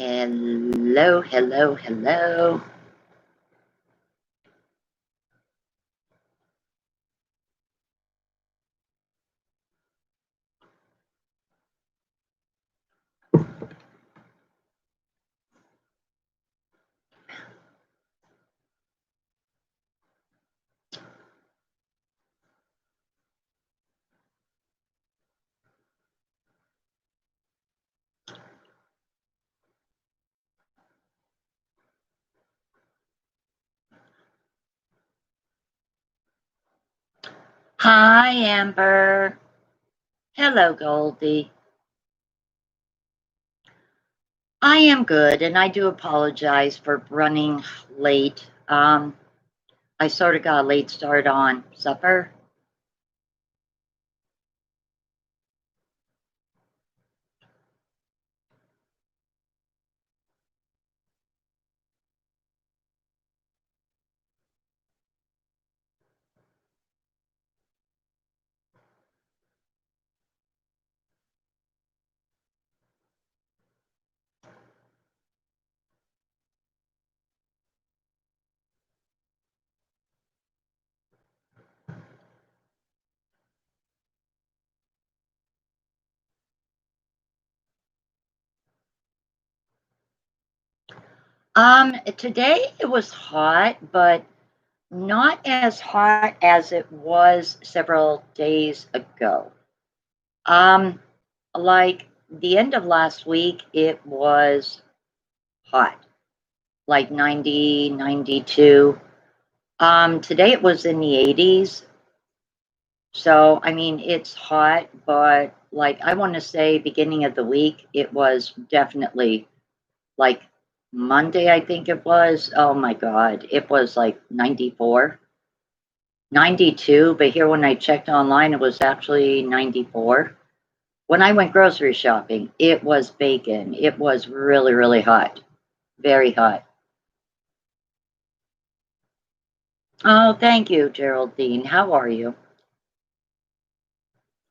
Hello, hello, hello. Hi, Amber. Hello, Goldie. I am good, and I do apologize for running late. I sort of got a late start on supper. Today it was hot, but not as hot as it was several days ago. Like the end of last week, it was hot, like 90, 92. Today it was in the 80s. So, I mean, it's hot, but like I want to say beginning of the week, it was definitely like Monday, I think it was. Oh my God, it was like 94, 92. But here when I checked online, it was actually 94. When I went grocery shopping, it was bacon. It was really, really hot, very hot. Oh, thank you, Geraldine. How are you?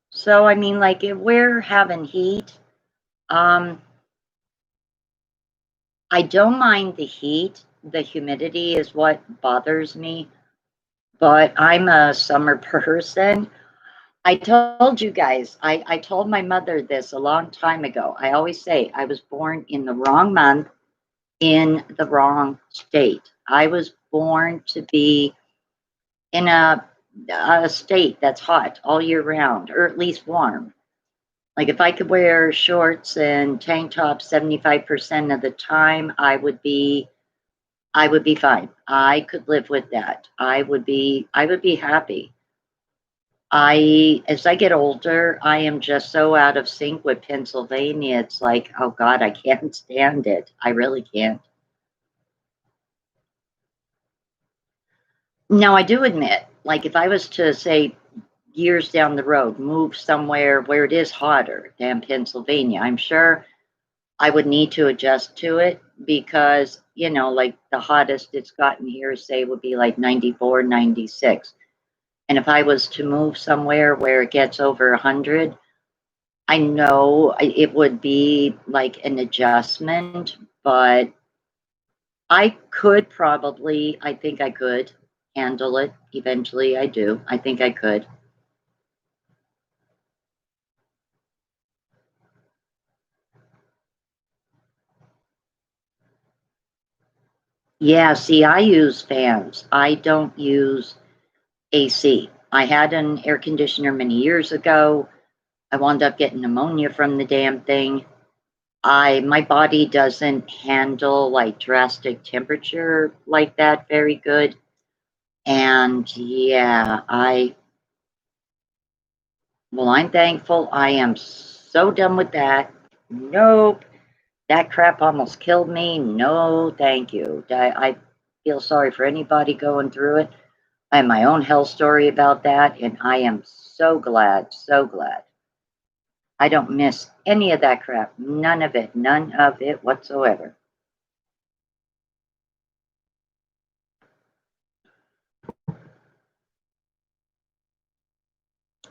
So, I mean, like if we're having heat, um, I don't mind the heat. The humidity is what bothers me, but I'm a summer person. I told you guys, I told my mother this a long time ago. I always say I was born in the wrong month, in the wrong state. I was born to be in a state that's hot all year round, or at least warm. Like if I could wear shorts and tank tops 75% of the time, I would be fine. I could live with that. I would be happy. As I get older, I am just so out of sync with Pennsylvania. It's like, oh God, I can't stand it. I really can't. Now, I do admit, like if I was to say years down the road, move somewhere where it is hotter than Pennsylvania, I'm sure I would need to adjust to it because, like the hottest it's gotten here, say, would be like 94, 96. And if I was to move somewhere where it gets over 100, I know it would be like an adjustment, but I think I could handle it. Eventually, I do. I think I could. Yeah, see, I use fans. I don't use AC. I had an air conditioner many years ago. I wound up getting pneumonia from the damn thing. My body doesn't handle like drastic temperature like that very good. And yeah, I'm thankful. I am so done with that. Nope. That crap almost killed me. No, thank you. I feel sorry for anybody going through it. I have my own hell story about that, and I am so glad, so glad. I don't miss any of that crap. None of it whatsoever.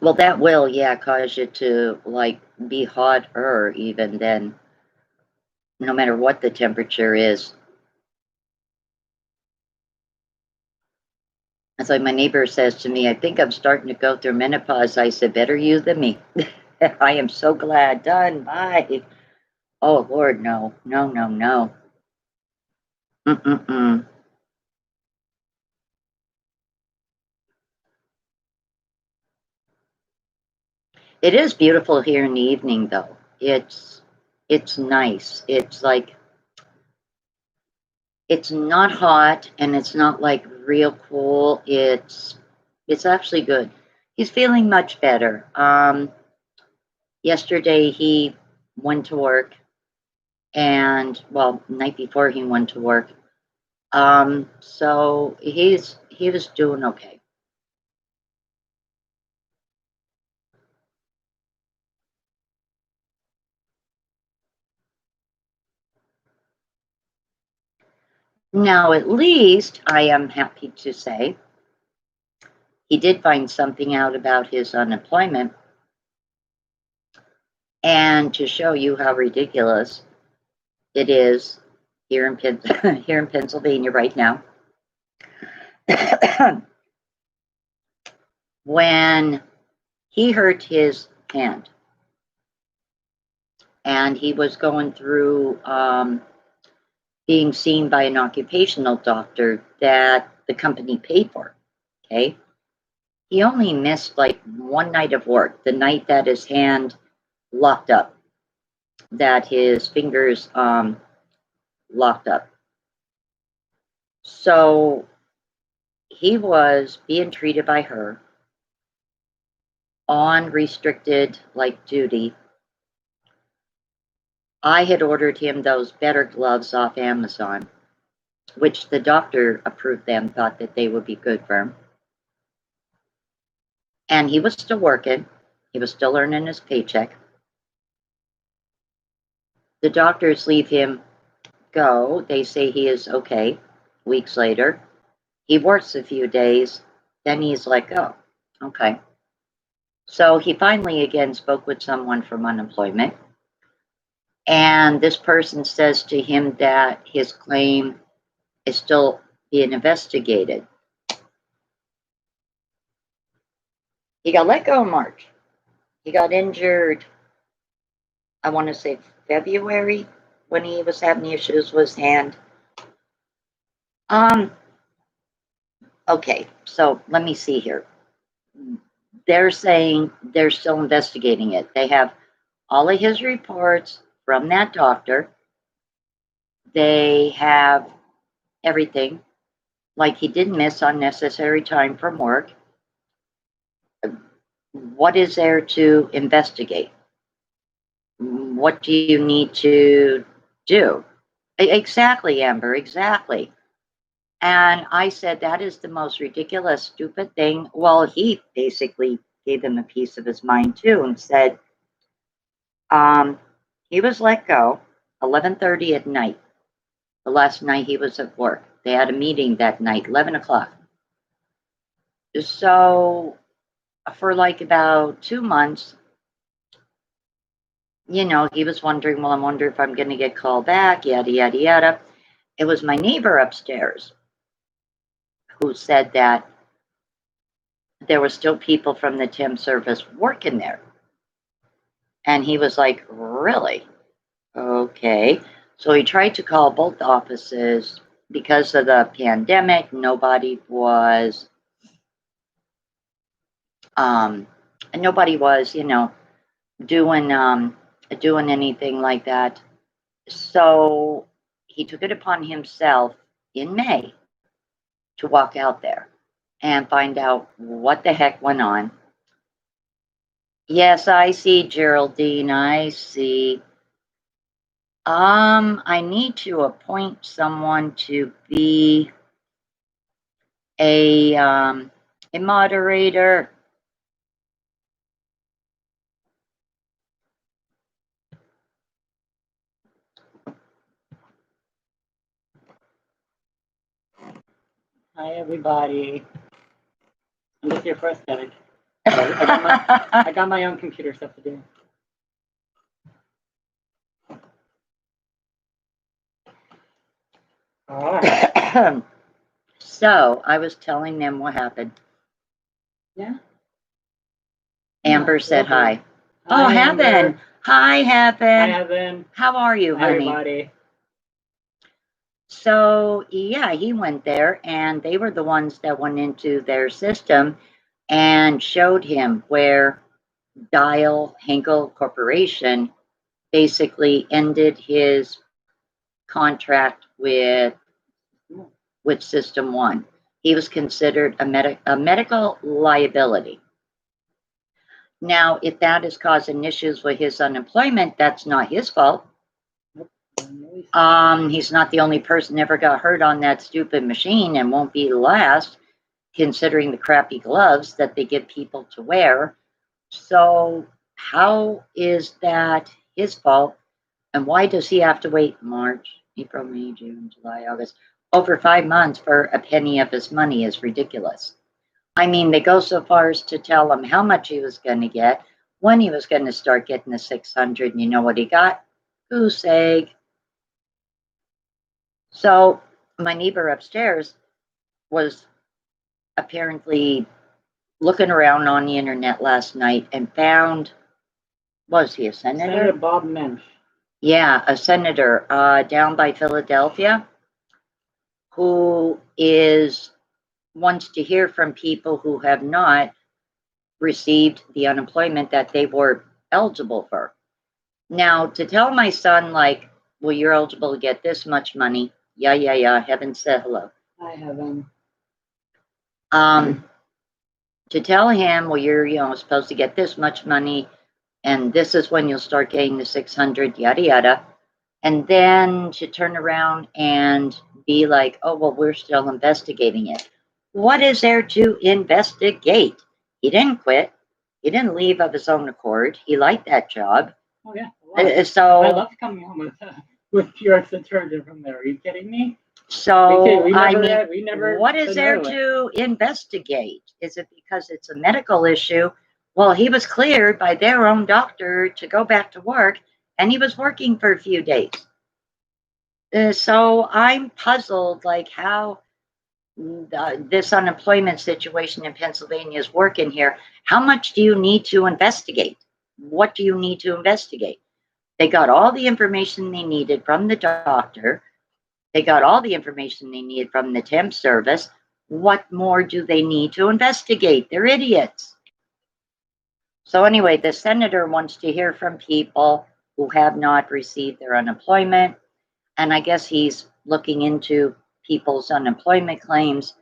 Well, that will, yeah, cause you to like be hotter even then. no matter what the temperature is. It's like my neighbor says to me, I think I'm starting to go through menopause. I said, better you than me. I am so glad. Done. Bye. Oh, Lord, no. No, no, no. Mm-mm-mm. It is beautiful here in the evening, though. It's nice. It's like, it's not hot and it's not like real cool. It's actually good. He's feeling much better. Yesterday he went to work, and well, night before he went to work. So he was doing okay. Now, at least I am happy to say he did find something out about his unemployment. And to show you how ridiculous it is here in here in Pennsylvania right now, when he hurt his hand and he was going through being seen by an occupational doctor that the company paid for, okay? He only missed like one night of work, the night that his hand locked up, that his fingers locked up. So he was being treated by her on restricted like duty. I had ordered him those better gloves off Amazon, which the doctor approved them, thought that they would be good for him. And he was still working. He was still earning his paycheck. The doctors leave him go. They say he is okay. Weeks later, he works a few days. Then he's like, oh, okay. So he finally again spoke with someone from unemployment. And this person says to him that his claim is still being investigated. He got let go in March. He got injured, I want to say February, when he was having issues with his hand. Okay, so let me see here. They're saying they're still investigating it. They have all of his reports from that doctor. They have everything. Like he didn't miss unnecessary time from work. What is there to investigate? What do you need to do? Exactly, Amber, exactly. And I said, that is the most ridiculous, stupid thing. Well, he basically gave them a piece of his mind too and said, he was let go 11:30 at night. The last night he was at work. They had a meeting that night, 11 o'clock. So for like about 2 months, you know, he was wondering, well, I wonder if I'm going to get called back, yada, yada, yada. It was my neighbor upstairs who said that there were still people from the temp service working there. And he was like, really? Okay. So he tried to call both offices. Because of the pandemic, nobody was, you know, doing anything like that. So he took it upon himself in May to walk out there and find out what the heck went on. Yes, I see, Geraldine. I see. I need to appoint someone to be a moderator. Hi, everybody. I'm just here for aesthetic. I got my own computer stuff to do. All right. So I was telling them what happened. Yeah. Amber said hi. Hi, Oh, Heaven. Amber. Hi, Heaven. Hi, Heaven. How are you, Hi, honey? everybody. So, yeah, he went there, and they were the ones that went into their system and showed him where Dial Henkel Corporation basically ended his contract with System 1. He was considered a medical liability. Now, if that is causing issues with his unemployment, that's not his fault. He's not the only person ever got hurt on that stupid machine and won't be the last, considering the crappy gloves that they get people to wear. So how is that his fault? And why does he have to wait March, April, May, June, July, August? Over 5 months for a penny of his money is ridiculous. I mean, they go so far as to tell him how much he was going to get, when he was going to start getting the 600, and you know what he got? Goose egg. So my neighbor upstairs was apparently looking around on the internet last night and found, was he a senator? Senator Bob Mensch. Yeah, a senator down by Philadelphia who wants to hear from people who have not received the unemployment that they were eligible for. Now, to tell my son, like, well, you're eligible to get this much money. Yeah. Heaven said hello. Hi, Heaven. To tell him, well, you're supposed to get this much money, and this is when you'll start getting the 600, yada yada. And then to turn around and be like, oh, well, we're still investigating it. What is there to investigate? He didn't quit. He didn't leave of his own accord. He liked that job. Oh, yeah. So I loved coming home with pure detergent from there. Are you kidding me? So, we never what is there to investigate? Is it because it's a medical issue? Well, he was cleared by their own doctor to go back to work, and he was working for a few days. So I'm puzzled, like how this unemployment situation in Pennsylvania is working here. How much do you need to investigate? What do you need to investigate? They got all the information they needed from the doctor. They got all the information they needed from the temp service. What more do they need to investigate? They're idiots. So anyway, the senator wants to hear from people who have not received their unemployment. And I guess he's looking into people's unemployment claims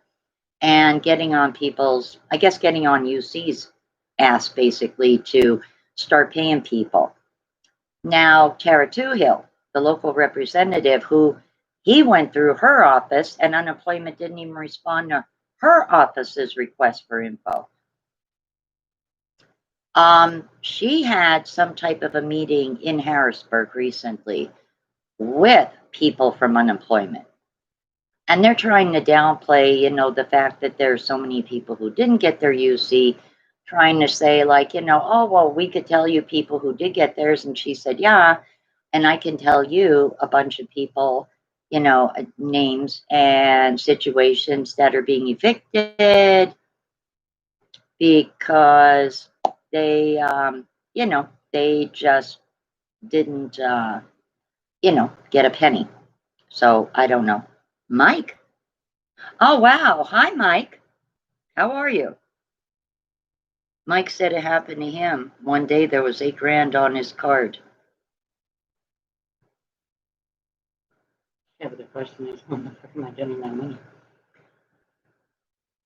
and getting on UC's ass basically to start paying people. Now, Tara Toohill, the local representative, he went through her office and unemployment didn't even respond to her office's request for info. She had some type of a meeting in Harrisburg recently with people from unemployment. And they're trying to downplay, the fact that there's so many people who didn't get their UC, trying to say like, oh, well, we could tell you people who did get theirs. And she said, yeah, and I can tell you a bunch of people, names and situations that are being evicted because they, they just didn't, get a penny. So I don't know. Mike? Oh, wow. Hi, Mike. How are you? Mike said it happened to him. One day there was $8,000 on his card. Yeah, but the question is, when the fuck am I getting that money?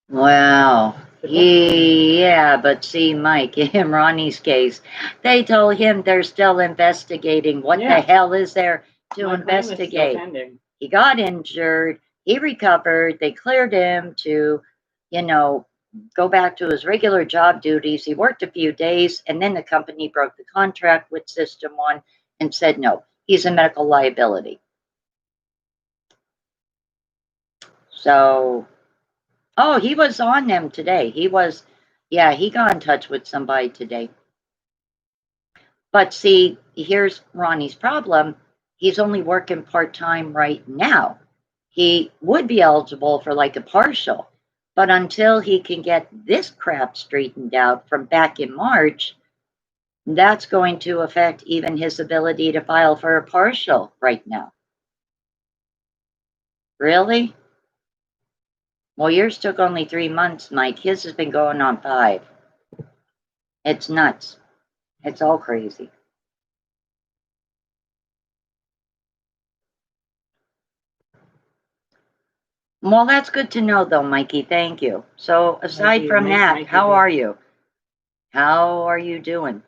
Wow. Yeah, but see, Mike, in Ronnie's case, they told him they're still investigating. What the hell is there to investigate? He got injured. He recovered. They cleared him to, go back to his regular job duties. He worked a few days, and then the company broke the contract with System 1 and said, no, he's a medical liability. So... oh, he was on them today. He got in touch with somebody today. But see, here's Ronnie's problem. He's only working part-time right now. he would be eligible for like a partial. But until he can get this crap straightened out from back in March, that's going to affect even his ability to file for a partial right now. Really? Well, yours took only 3 months, Mike. His has been going on 5. It's nuts. It's all crazy. Well, that's good to know, though, Mikey. Thank you. So, aside from that, how are you? How are you doing?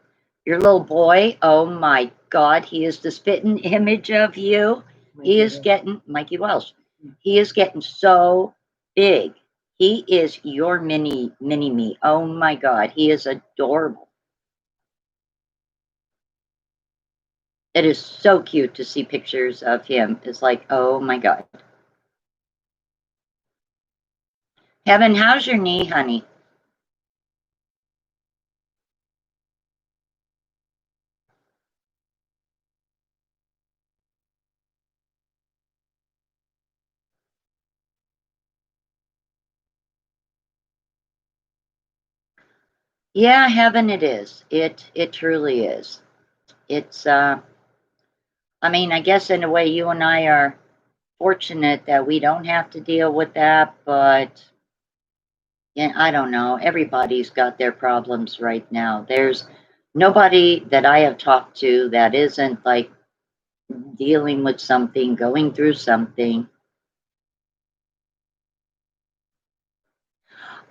Your little boy, oh my God, he is the spitting image of you. He is getting, Mikey Welsh, he is getting so big. He is your mini me. Oh my God, he is adorable. It is so cute to see pictures of him. It's like, oh my God. Heaven, how's your knee, honey? Yeah, Heaven, it is. It truly is. It's I mean, I guess in a way you and I are fortunate that we don't have to deal with that, but yeah, I don't know. Everybody's got their problems right now. There's nobody that I have talked to that isn't like dealing with something, going through something.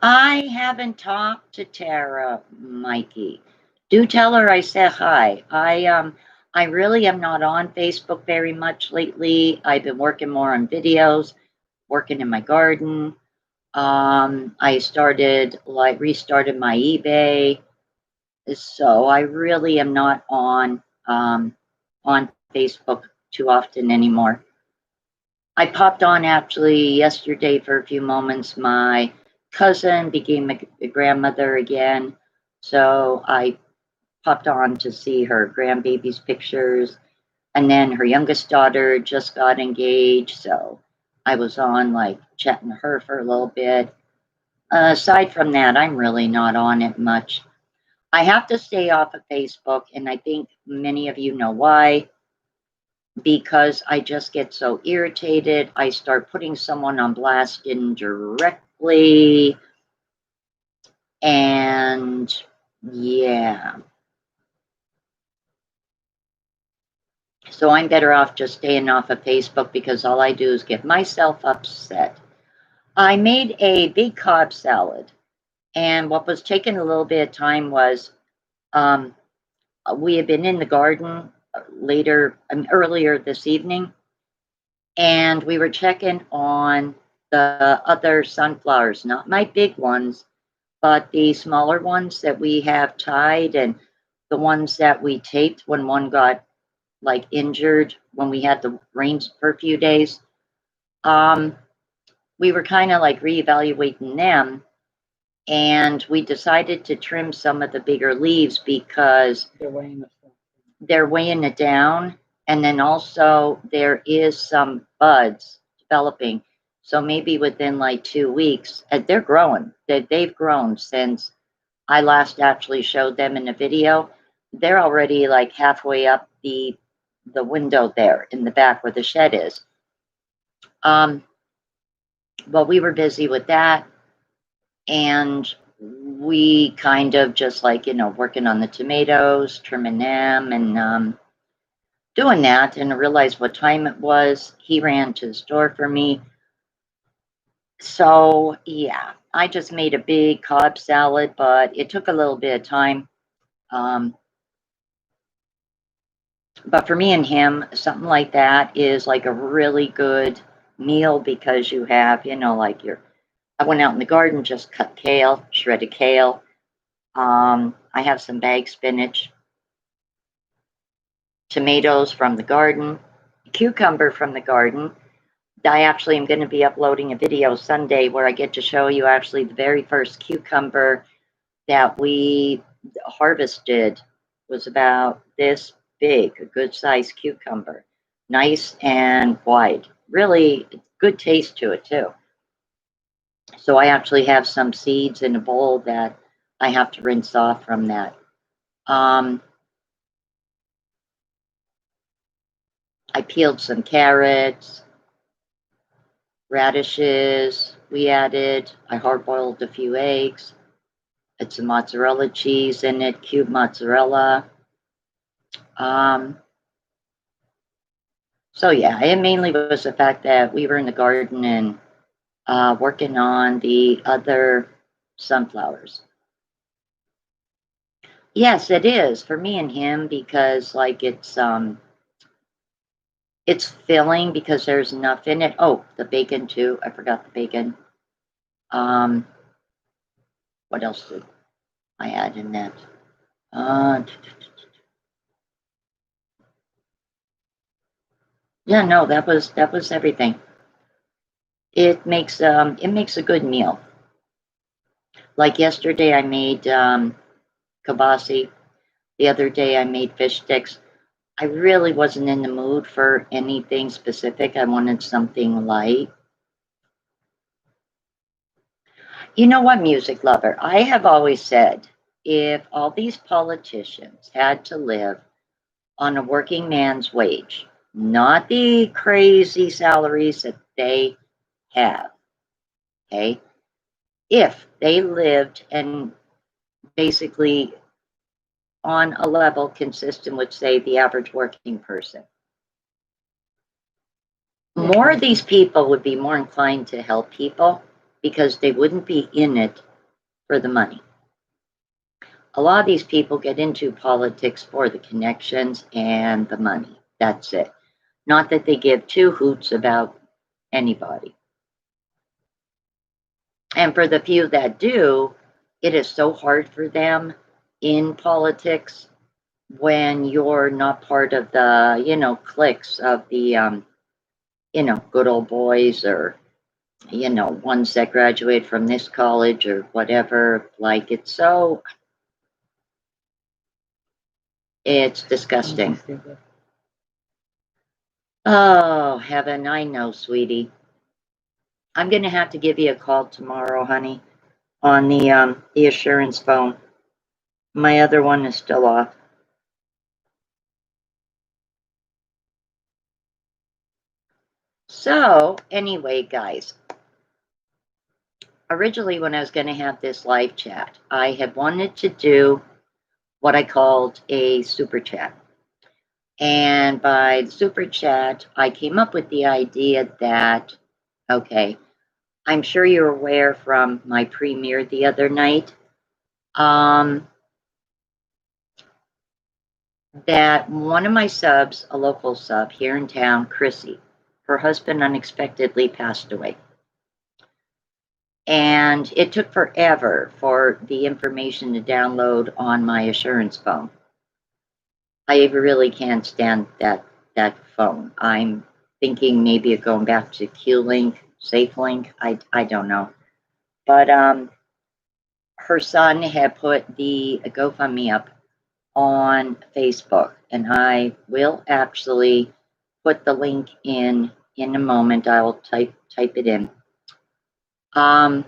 I haven't talked to Tara, Mikey. Do tell her I said hi. I really am not on Facebook very much lately. I've been working more on videos, working in my garden. I restarted my eBay. So I really am not on Facebook too often anymore. I popped on actually yesterday for a few moments. My cousin became a grandmother again, so I popped on to see her grandbaby's pictures, and then her youngest daughter just got engaged, so I was on like chatting to her for a little bit. Aside from that, I'm really not on it much. I have to stay off of Facebook, and I think many of you know why. Because I just get so irritated. I start putting someone on blast indirectly. And yeah. So I'm better off just staying off of Facebook because all I do is get myself upset. I made a big Cobb salad. And what was taking a little bit of time was we had been in the garden earlier this evening, and we were checking on the other sunflowers, not my big ones, but the smaller ones that we have tied and the ones that we taped when one got like injured when we had the rains for a few days. We were kind of like reevaluating them, and we decided to trim some of the bigger leaves because they're weighing it down. And then also there is some buds developing. So maybe within like 2 weeks, they're growing. They've grown since I last actually showed them in a video. They're already like halfway up the window there in the back where the shed is. But we were busy with that, and we kind of just like, working on the tomatoes, trimming them, and doing that, and I realized what time it was. He ran to the store for me. So yeah, I just made a big Cobb salad, but it took a little bit of time. But for me and him, something like that is like a really good meal because you have, like I went out in the garden, just cut kale, shredded kale. I have some bag spinach, tomatoes from the garden, cucumber from the garden. I actually am going to be uploading a video Sunday where I get to show you actually the very first cucumber that we harvested was about this big, a good sized cucumber, nice and wide, really good taste to it too. So I actually have some seeds in a bowl that I have to rinse off from that. I peeled some carrots, radishes. We added, I hard boiled a few eggs. It's some mozzarella cheese in it, cube mozzarella. So yeah, it mainly was the fact that we were in the garden and working on the other sunflowers. Yes, it is for me and him because like it's filling because there's enough in it. Oh, the bacon too. I forgot the bacon. What else did I add in that? Yeah, no, that was everything. It makes a good meal. Like yesterday, I made kibasi. The other day, I made fish sticks. I really wasn't in the mood for anything specific. I wanted something light. You know what, music lover? I have always said if all these politicians had to live on a working man's wage, not the crazy salaries that they have, okay? If they lived and basically on a level consistent with, say, the average working person, more of these people would be more inclined to help people because they wouldn't be in it for the money. A lot of these people get into politics for the connections and the money. That's it. Not that they give two hoots about anybody. And for the few that do, it is so hard for them in politics when you're not part of the, cliques of the, good old boys or, ones that graduate from this college or whatever. Like, it's disgusting. Oh, heaven, I know, sweetie. I'm going to have to give you a call tomorrow, honey, on the assurance phone. My other one is still off. So, anyway, guys, originally when I was going to have this live chat, I had wanted to do what I called a super chat. And by the super chat, I came up with the idea that, okay, I'm sure you're aware from my premiere the other night, that one of my subs, a local sub here in town, Chrissy, her husband unexpectedly passed away. And it took forever for the information to download on my assurance phone. I really can't stand that phone. I'm thinking maybe of going back to QLink, SafeLink. I don't know. But her son had put the GoFundMe up on Facebook, and I will actually put the link in a moment. I will type it in. I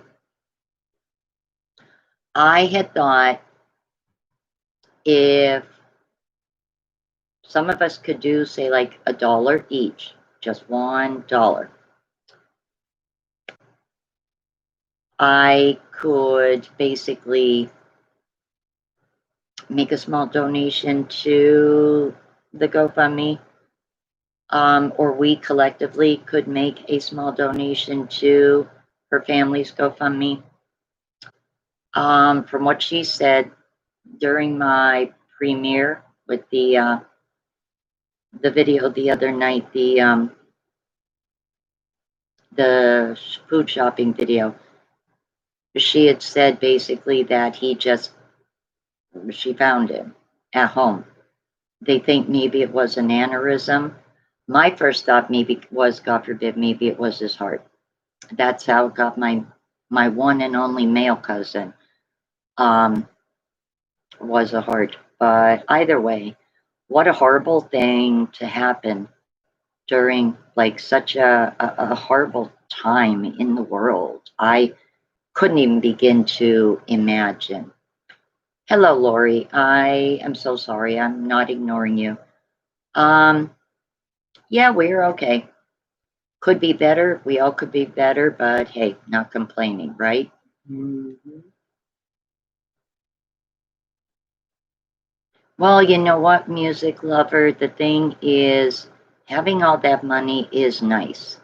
had thought if some of us could do, say, like $1 each, just $1, I could basically make a small donation to the GoFundMe, or we collectively could make a small donation to her family's GoFundMe. From what she said during my premiere with the video the other night, the food shopping video, she had said basically that she found him at home. They think maybe it was an aneurysm. My first thought maybe was, God forbid, maybe it was his heart. That's how it got my one and only male cousin was a heart. But either way, what a horrible thing to happen during like such a horrible time in the world. I couldn't even begin to imagine. Hello, Lori. I am so sorry. I'm not ignoring you. Yeah, we're okay. Could be better. We all could be better, but hey, not complaining, right? Mm-hmm. Well, you know what, music lover? The thing is, having all that money is nice.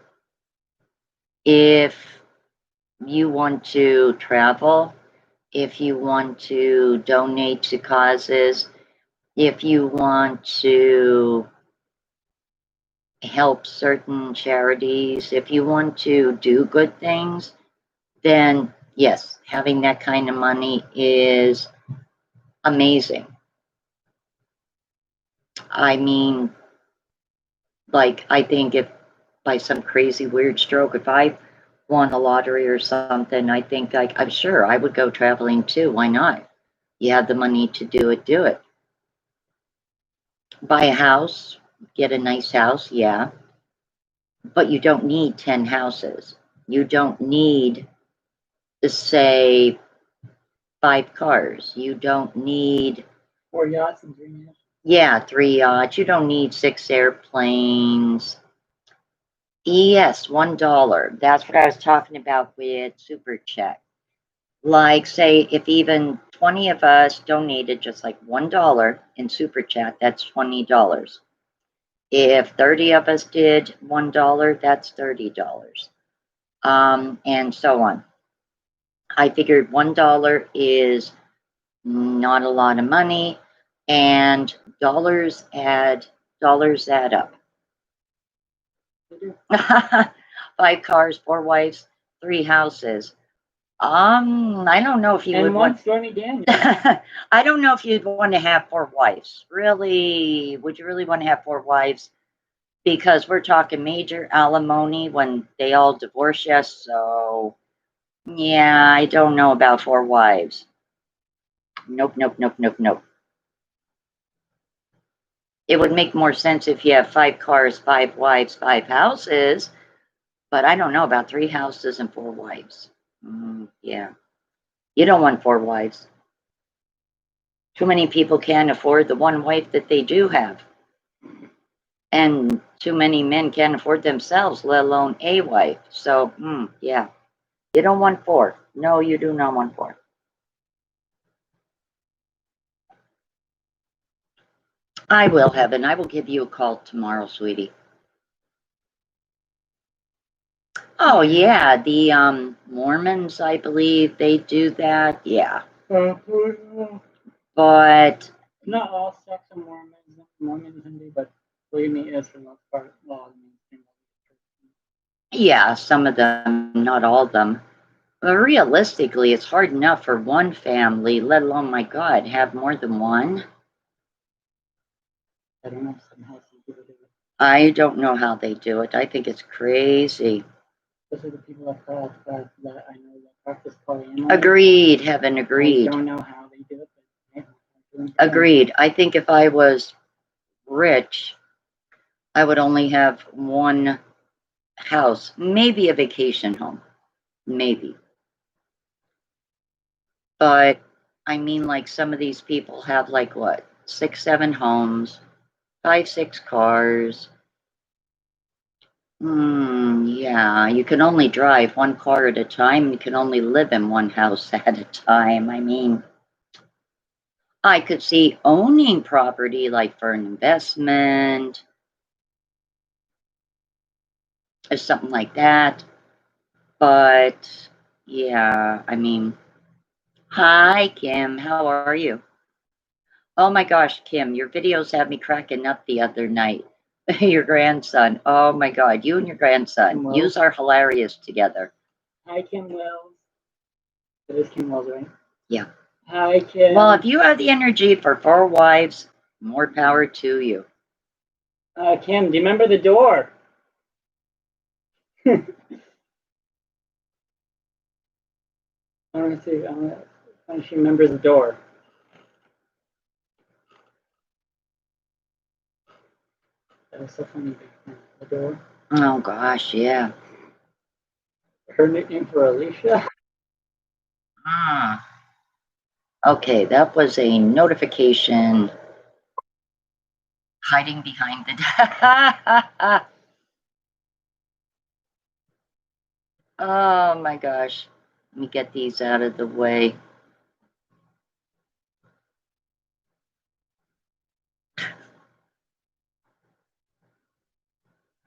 If you want to travel, if you want to donate to causes, if you want to help certain charities, if you want to do good things, then yes, having that kind of money is amazing. I mean, like, I think if by some crazy weird stroke, if I won the lottery or something, I think I'm sure I would go traveling too. Why not? You have the money to do it, do it. Buy a house, get a nice house, yeah. But you don't need 10 houses. You don't need, say, 5 cars. You don't need 4 yachts and 3 yachts. Yeah, 3 yachts. You don't need 6 airplanes. Yes, $1. That's what I was talking about with Super Chat. Like, say, if even 20 of us donated just like $1 in Super Chat, that's $20. If 30 of us did $1, that's $30. And so on. I figured $1 is not a lot of money, and dollars add up. 5 cars, 4 wives, 3 houses. I don't know if you and would one want. Stormy Daniels. I don't know if you'd want to have 4 wives. Really, would you really want to have 4 wives? Because we're talking major alimony when they all divorce you. So, yeah, I don't know about 4 wives. Nope, nope, nope, nope, nope. It would make more sense if you have 5 cars, 5 wives, 5 houses. But I don't know about 3 houses and 4 wives. Yeah. You don't want 4 wives. Too many people can't afford the one wife that they do have. And too many men can't afford themselves, let alone a wife. So, yeah. You don't want 4. No, you do not want 4. I will, Heaven. I will give you a call tomorrow, sweetie. Oh, yeah. The Mormons, I believe, they do that. Yeah. But not all sects are Mormons indeed, but believe me, is for the most part law. yeah, some of them, not all of them. But realistically, it's hard enough for one family, let alone, my God, have more than one. I don't know. Somehow some people do it. I don't know how they do it. I think it's crazy. Those are the people that I know that practice polyamory. Agreed, Heaven, agreed. I don't know how they do it. Agreed. I think if I was rich, I would only have one house, maybe a vacation home, maybe. But I mean, like some of these people have like what, 6, 7 homes, 5, 6 cars. Yeah, you can only drive 1 car at a time. You can only live in 1 house at a time. I mean, I could see owning property like for an investment or something like that. But yeah, I mean, hi, Kim. How are you? Oh my gosh, Kim, your videos had me cracking up the other night. Your grandson. Oh my God, you and your grandson. Wells. Yous are hilarious together. Hi, Kim Wells. It is Kim Wells, right? Yeah. Hi, Kim. Well, if you have the energy for 4 wives, more power to you. Kim, do you remember the door? I want to see if she remembers the door. That was so funny. the door. Oh gosh, yeah. Her nickname for Alicia. Ah. Okay, that was a notification hiding behind the. Oh my gosh. Let me get these out of the way.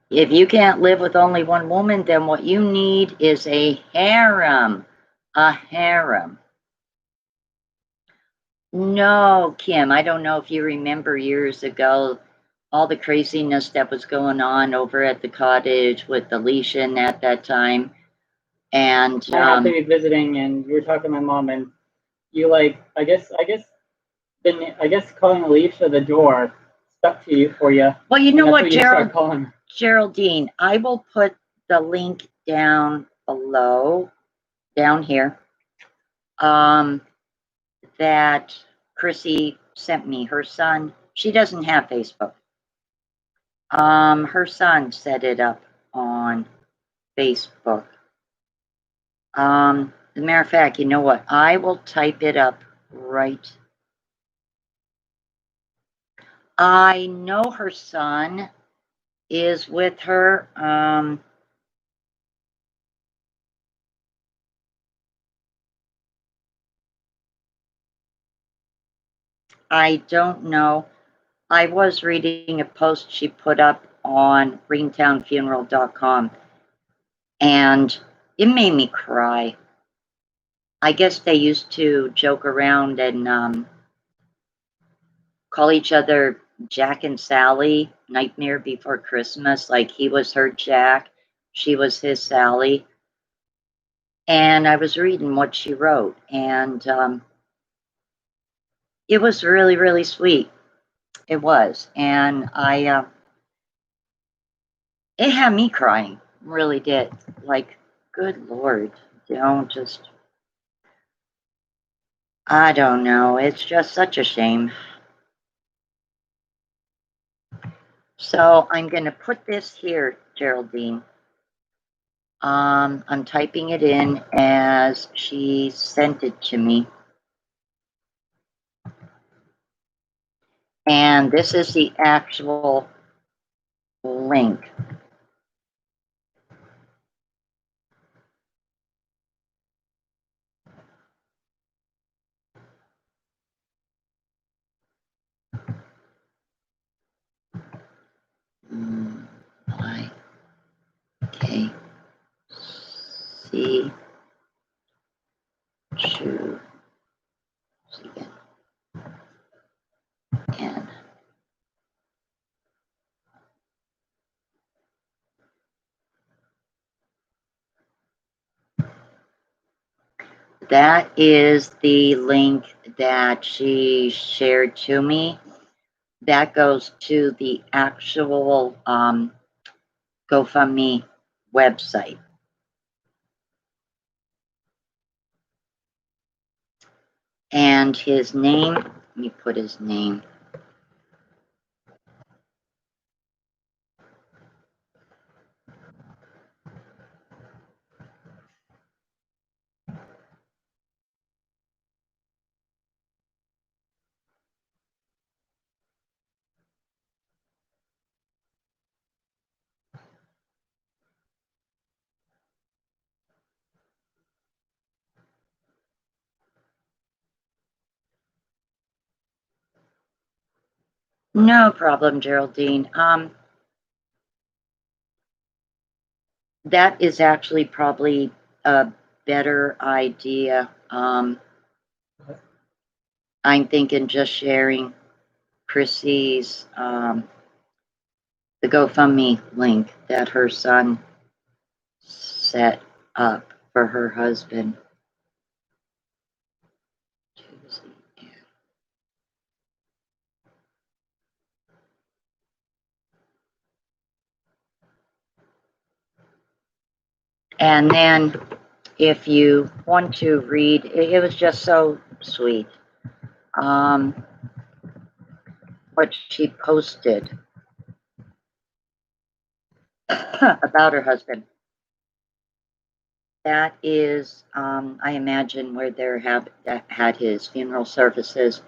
If you can't live with only one woman, then what you need is a harem. A harem. No, Kim, I don't know if you remember years ago all the craziness that was going on over at the cottage with Alicia at that time. And I happened to be visiting, and you were talking to my mom, and you like, I guess, calling Alicia the door stuck to you for you. well, you know what, Calling. Geraldine, I will put the link down below, down here, that Chrissy sent me. Her son, she doesn't have Facebook. Her son set it up on Facebook. As a matter of fact, you know what? I will type it up right. I know her son is with her. I don't know. I was reading a post she put up on greentownfuneral.com, and it made me cry. I guess they used to joke around and call each other Jack and Sally, Nightmare Before Christmas, like he was her Jack, she was his Sally. And I was reading what she wrote, and it was really, really sweet. It was. And it had me crying, really did. Like, good Lord, don't just, I don't know. It's just such a shame. So I'm going to put this here, Geraldine. I'm typing it in as she sent it to me. And this is the actual link. I-K-C to N. That is the link that she shared to me. That goes to the actual GoFundMe website. And his name, let me put his name. No problem, Geraldine. That is actually probably a better idea. I'm thinking just sharing Chrissy's the GoFundMe link that her son set up for her husband. And then if you want to read, it was just so sweet. What she posted. about her husband. That is, I imagine, where they had his funeral services.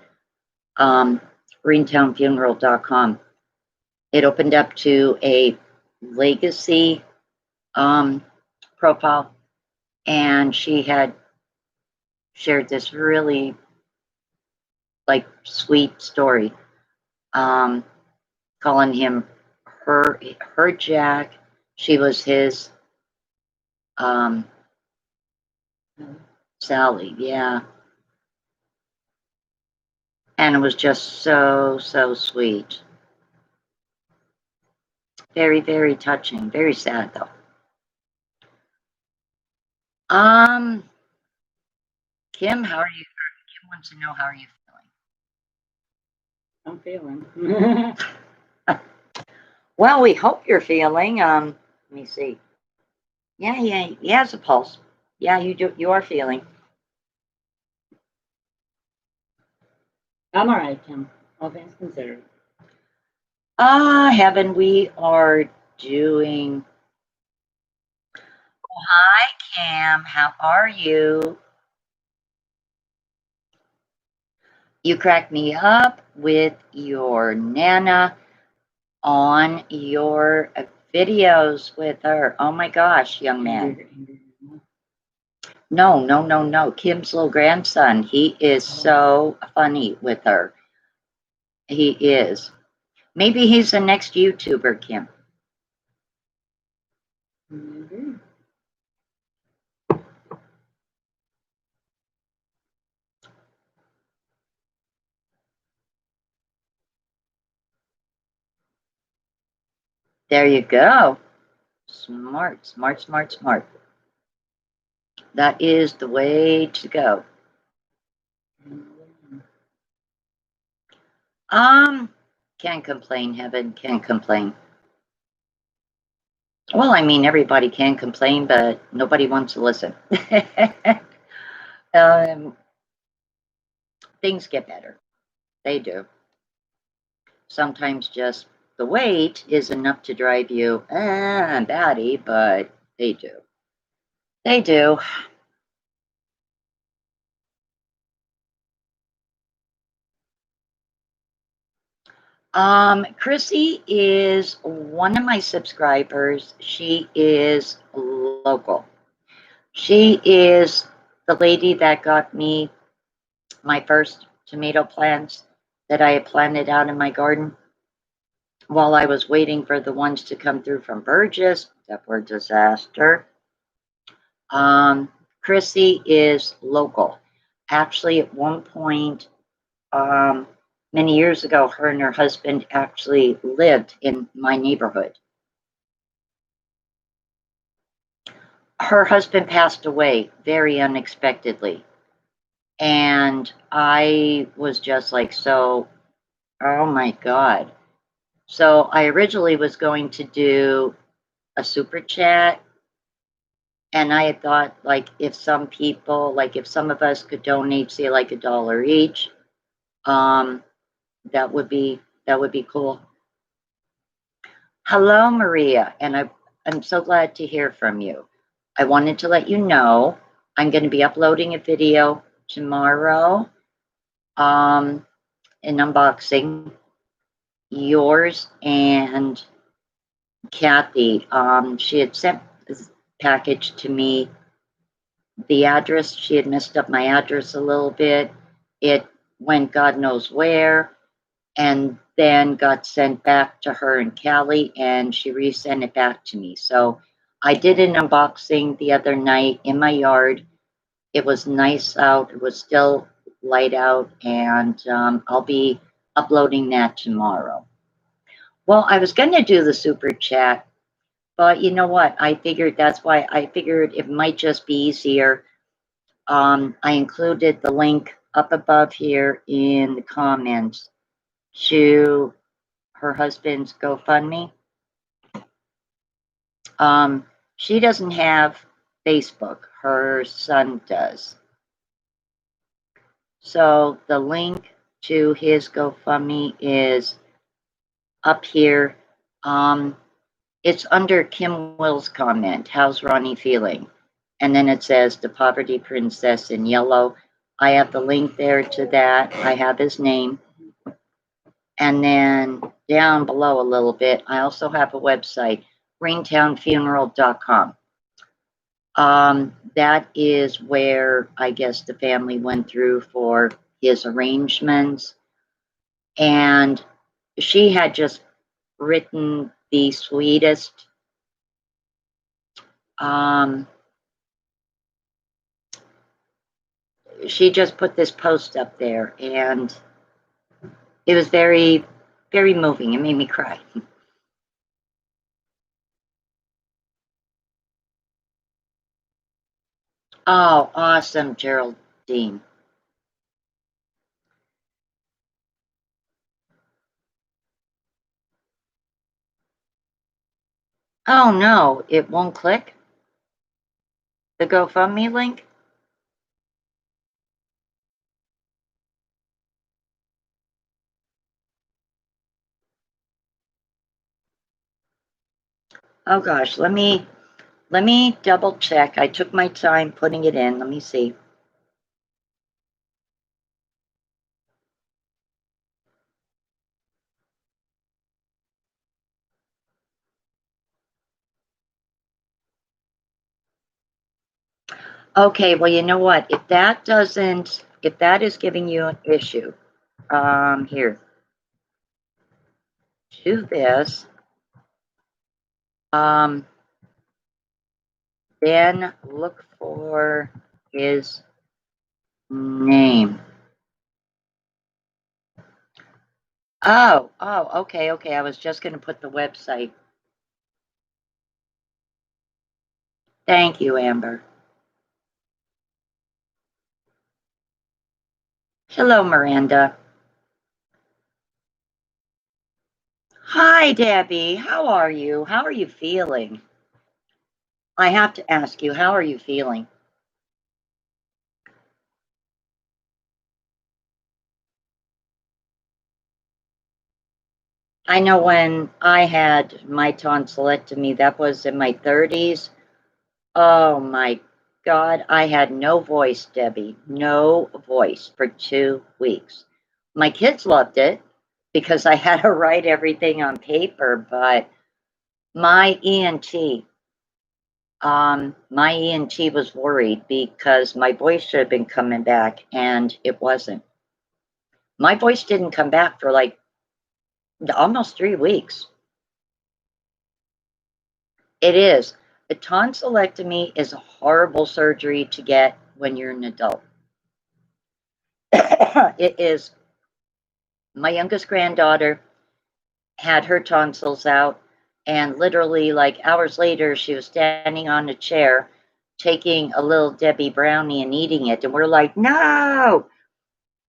Greentownfuneral.com. It opened up to a legacy profile, and she had shared this really sweet story, calling him her Jack. She was his Sally, yeah. And it was just so sweet. Very, very touching. Very sad though. Kim, how are you? Kim wants to know, how are you I'm feeling. Well, we hope you're feeling. Let me see. Yeah, he has a pulse. Yeah, you are feeling. I'm alright, Kim. All things considered. Heaven, we are doing. Oh, hi, Cam. How are you? You crack me up with your Nana on your videos with her. Oh my gosh, young man. No. Kim's little grandson. He is so funny with her. He is. Maybe he's the next YouTuber, Kim. Mm-hmm. There you go. Smart. That is the way to go. Can't complain, Heaven. Can't complain. Well, I mean, everybody can complain, but nobody wants to listen. Things get better. They do. Sometimes just the weight is enough to drive you batty, but they do. They do. Chrissy is one of my subscribers. She is local. She is the lady that got me my first tomato plants that I had planted out in my garden while I was waiting for the ones to come through from Burgess that were disaster. Chrissy is local. Actually, at one point, many years ago, her and her husband actually lived in my neighborhood. Her husband passed away very unexpectedly. And I was just like, so, oh my God. So I originally was going to do a super chat. And I had thought, if some people, if some of us could donate, say, $1 each, that would be cool. Hello, Maria, and I'm so glad to hear from you. I wanted to let you know I'm going to be uploading a video tomorrow, an unboxing. Yours and Kathy. She had sent this package to me. The address, she had messed up my address a little bit. It went God knows where, and then got sent back to her in Cali, and she resent it back to me. So I did an unboxing the other night in my yard. It was nice out. It was still light out, and I'll be uploading that tomorrow. Well, I was going to do the super chat, but you know what? I figured it might just be easier. I included the link up above here in the comments to her husband's GoFundMe. She doesn't have Facebook. Her son does. So the link to his GoFundMe is up here. It's under Kim Will's comment, how's Ronnie feeling? And then it says the poverty princess in yellow. I have the link there to that. I have his name. And then down below a little bit, I also have a website, raintownfuneral.com. That is where I guess the family went through for his arrangements. And she had just written the sweetest. She just put this post up there, and it was very, very moving. It made me cry. Oh, awesome, Geraldine. Oh no, it won't click? The GoFundMe link? Oh gosh, let me double check. I took my time putting it in. Let me see. Okay, well, you know what? If that is giving you an issue, here, to this, then look for his name. Oh, okay. I was just going to put the website. Thank you, Amber. Hello, Miranda. Hi, Debbie. How are you? How are you feeling? I have to ask you, how are you feeling? I know when I had my tonsillectomy, that was in my 30s. Oh my God, I had no voice, Debbie. No voice for 2 weeks. My kids loved it because I had to write everything on paper, but my ENT, my ENT was worried because my voice should have been coming back and it wasn't. My voice didn't come back for like almost 3 weeks. It is. A tonsillectomy is a horrible surgery to get when you're an adult. It is. My youngest granddaughter had her tonsils out, and literally, like hours later, she was standing on a chair taking a little Debbie brownie and eating it. And we're like, no.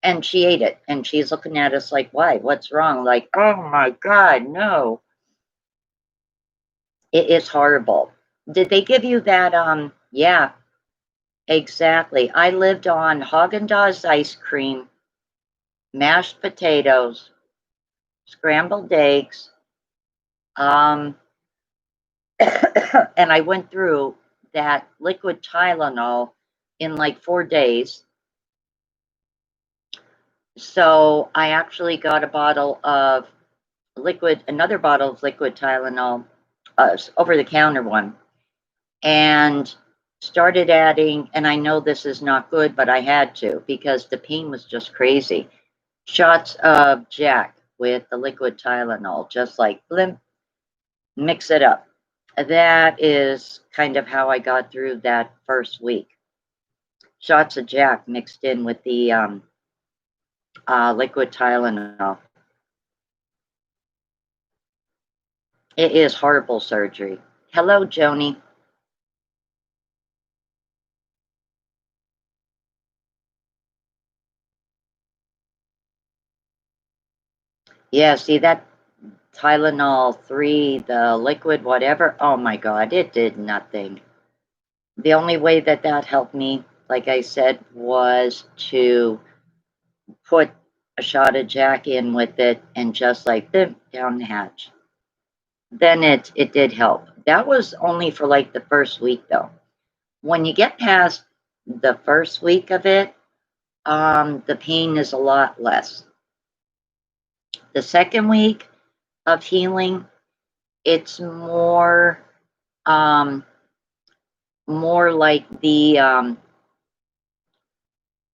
And she ate it. And she's looking at us like, why? What's wrong? Like, oh my God, no. It is horrible. Did they give you that? Yeah, exactly. I lived on Haagen-Dazs ice cream, mashed potatoes, scrambled eggs, and I went through that liquid Tylenol in like 4 days. So I actually got another bottle of liquid Tylenol, over the counter one, and started adding, and I know this is not good, but I had to because the pain was just crazy. Shots of Jack with the liquid Tylenol, just like blimp, mix it up. That is kind of how I got through that first week. Shots of Jack mixed in with the liquid Tylenol. It is horrible surgery. Hello, Joni. Yeah, see that Tylenol 3, the liquid, whatever. Oh my God, it did nothing. The only way that helped me, like I said, was to put a shot of Jack in with it and just like down the hatch. then it did help. That was only for like the first week though. When you get past the first week of it, the pain is a lot less. The second week of healing, it's more like the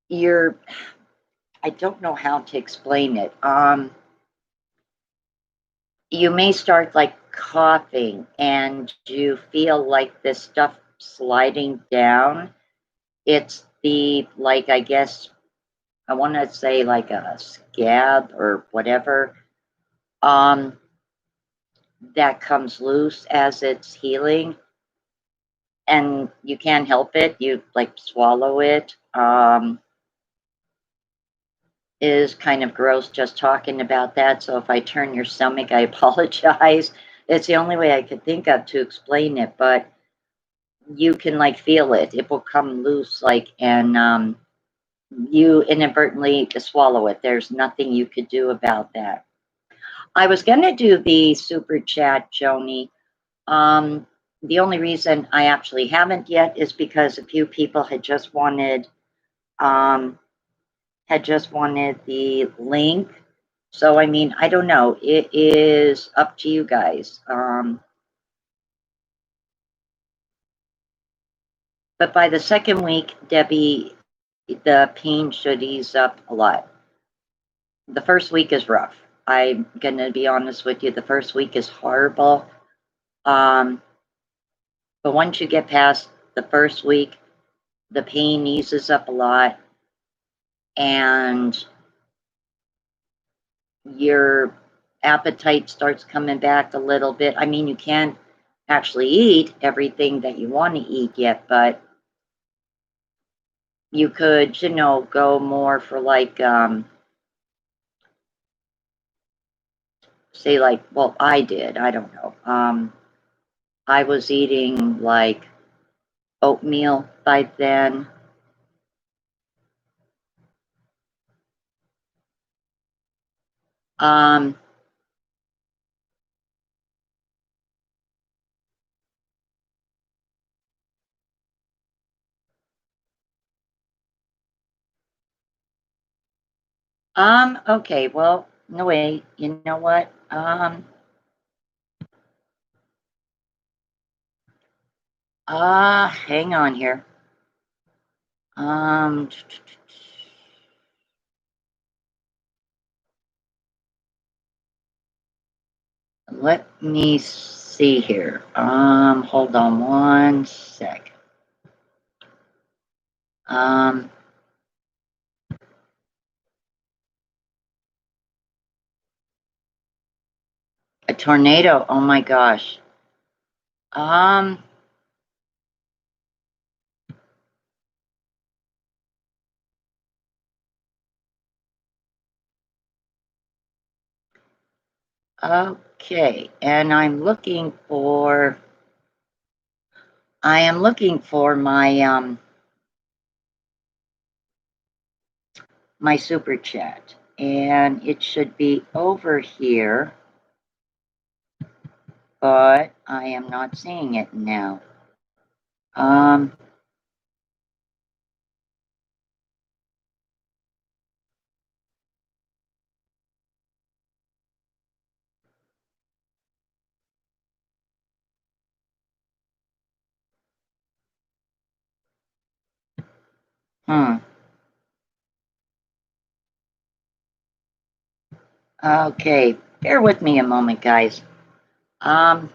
you're, I don't know how to explain it. You may start like coughing and you feel like this stuff sliding down. It's the, like, I guess I want to say like a scab or whatever, um, that comes loose as it's healing. And you can't help it. You like swallow it. Is kind of gross just talking about that. So if I turn your stomach, I apologize. It's the only way I could think of to explain it, but you can like feel it. It will come loose, like, and you inadvertently swallow it. There's nothing you could do about that. I was going to do the super chat, Joni. The only reason I actually haven't yet is because a few people had just wanted the link. So I mean, I don't know. It is up to you guys. But by the second week, Debbie, the pain should ease up a lot. The first week is rough. I'm gonna be honest with you. The first week is horrible. But once you get past the first week, the pain eases up a lot, and your appetite starts coming back a little bit. I mean, you can't actually eat everything that you want to eat yet, but you could, go more for like, say like, well, I did, I don't know. I was eating like oatmeal by then. Um, okay, well, no way, you know what? Hang on here. Um, Let me see here. Hold on one sec. Um, a tornado. Oh my gosh. Um, okay. And I am looking for my super chat, and it should be over here, but I am not seeing it now. Um, hmm. Okay, bear with me a moment, guys. Um,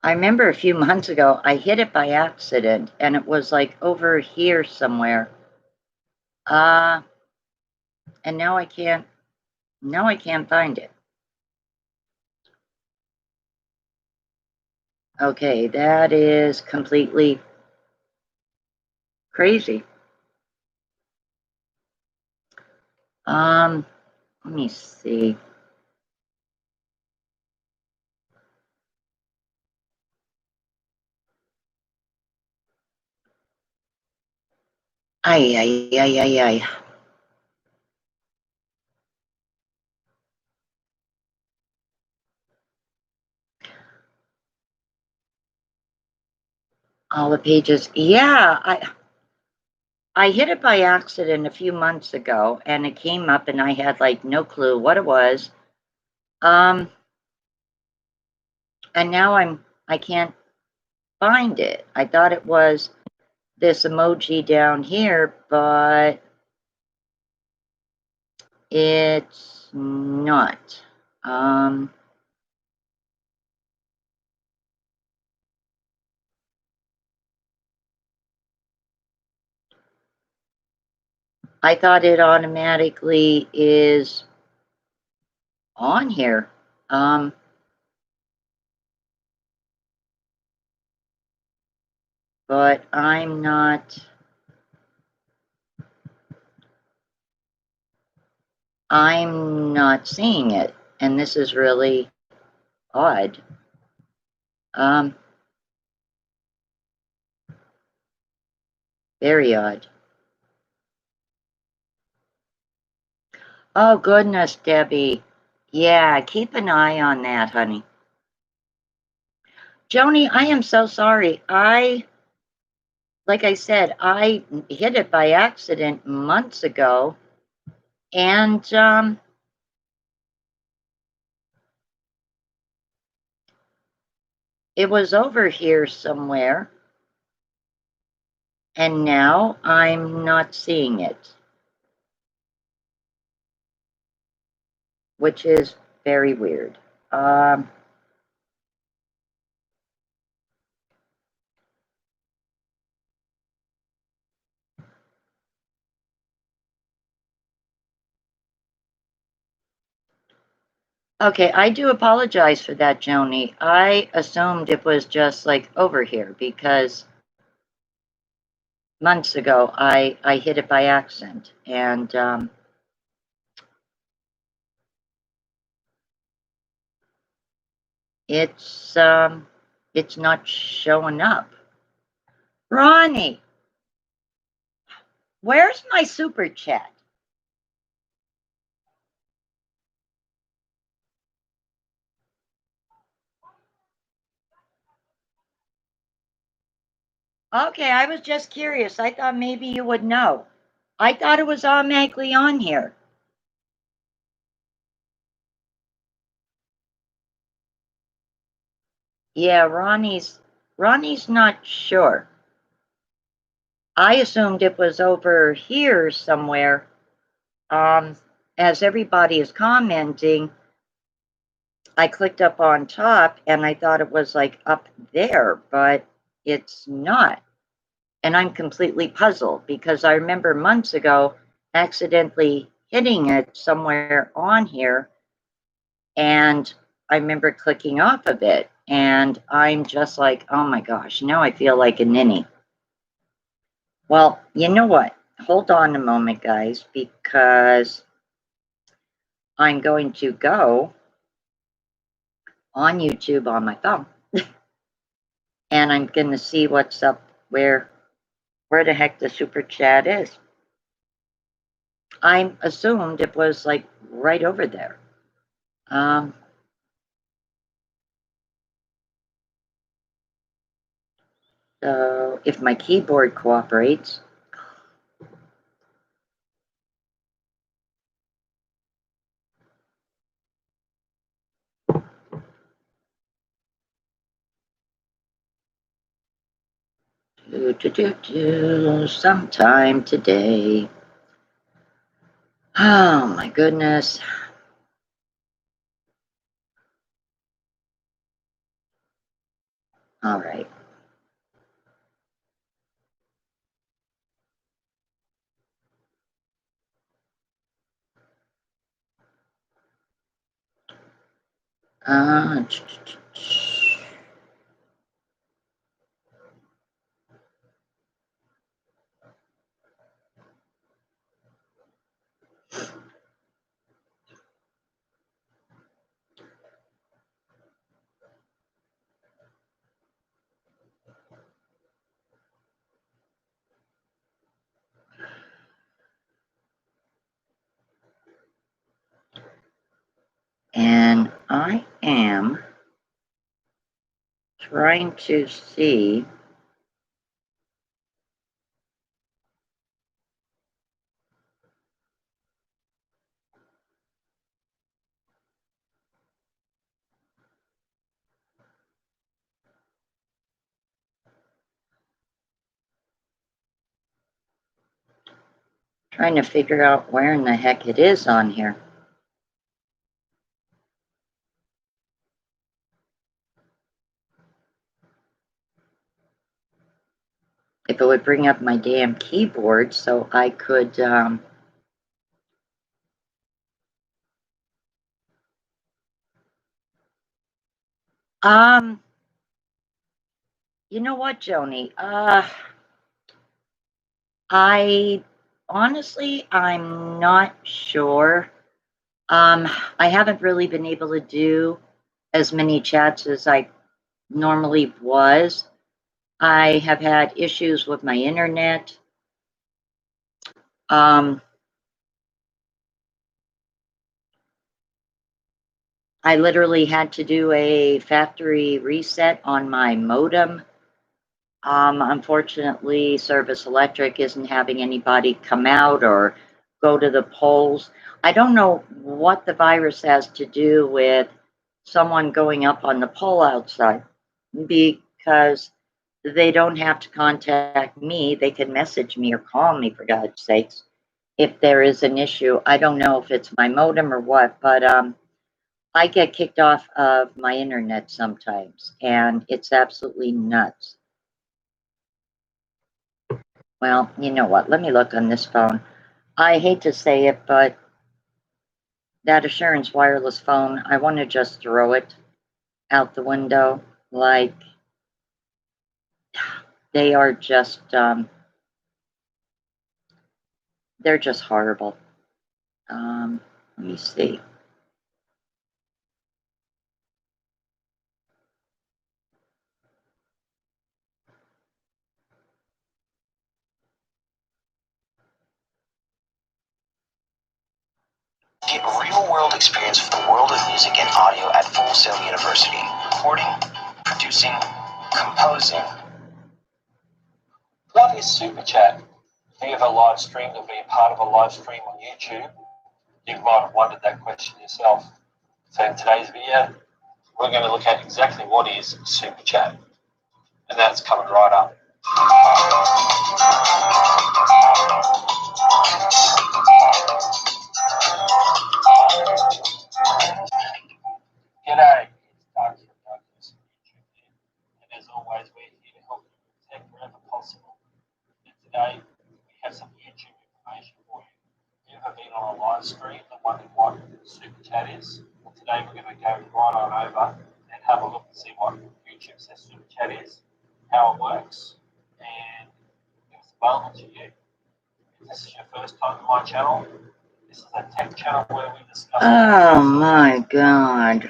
I remember a few months ago, I hit it by accident, and it was like over here somewhere. And now I can't. Now I can't find it. Okay, that is completely crazy. Let me see. Ay, ay, ay, ay, ay. All the pages. Yeah, I hit it by accident a few months ago, and it came up, and I had like no clue what it was. And now I can't find it. I thought it was this emoji down here, but it's not. I thought it automatically is on here. But I'm not seeing it, and this is really odd. Very odd. Oh, goodness, Debbie. Yeah, keep an eye on that, honey. Joni, I am so sorry. Like I said, I hit it by accident months ago, and it was over here somewhere, and now I'm not seeing it, which is very weird. Okay, I do apologize for that, Joni. I assumed it was just like over here because months ago I hit it by accident, and it's not showing up. Ronnie, where's my super chat? Okay, I was just curious. I thought maybe you would know. I thought it was automatically on here. Yeah, Ronnie's not sure. I assumed it was over here somewhere. As everybody is commenting, I clicked up on top and I thought it was like up there, but it's not. And I'm completely puzzled because I remember months ago accidentally hitting it somewhere on here, and I remember clicking off of it, and I'm just like, oh my gosh, now I feel like a ninny. Well, you know what? Hold on a moment, guys, because I'm going to go on YouTube on my phone. And I'm going to see what's up, where the heck the super chat is. I assumed it was like right over there. So if my keyboard cooperates. Sometime today. Oh my goodness. All right. Uh, and I am trying to see Trying to figure out where in the heck it is on here. If it would bring up my damn keyboard so I could, you know what, Joni? I honestly, I'm not sure. I haven't really been able to do as many chats as I normally was. I have had issues with my internet. I literally had to do a factory reset on my modem. Unfortunately, Service Electric isn't having anybody come out or go to the polls. I don't know what the virus has to do with someone going up on the pole outside, because they don't have to contact me. They can message me or call me, for God's sakes, if there is an issue. I don't know if it's my modem or what, but I get kicked off of my internet sometimes, and it's absolutely nuts. Well, you know what? Let me look on this phone. I hate to say it, but that Assurance wireless phone, I want to just throw it out the window. Like, they are just, they're just horrible. Let me see. Get real-world experience for the world of music and audio at Full Sail University. Recording, producing, composing. What is Super Chat? If you ever live streamed or been part of a live stream on YouTube, you might have wondered that question yourself. So in today's video, we're going to look at exactly what is Super Chat. And that's coming right up. G'day, it's Doug from Douglas YouTube here. And as always, we're here to help you with tech wherever possible. And today, we have some YouTube information for you. If you've ever been on a live stream and wondered what Super Chat is, well, today we're going to go right on over and have a look and see what YouTube says Super Chat is, how it works, and if it's available to you. If this is your first time on my channel, this is a tech channel where we discuss. Oh my God.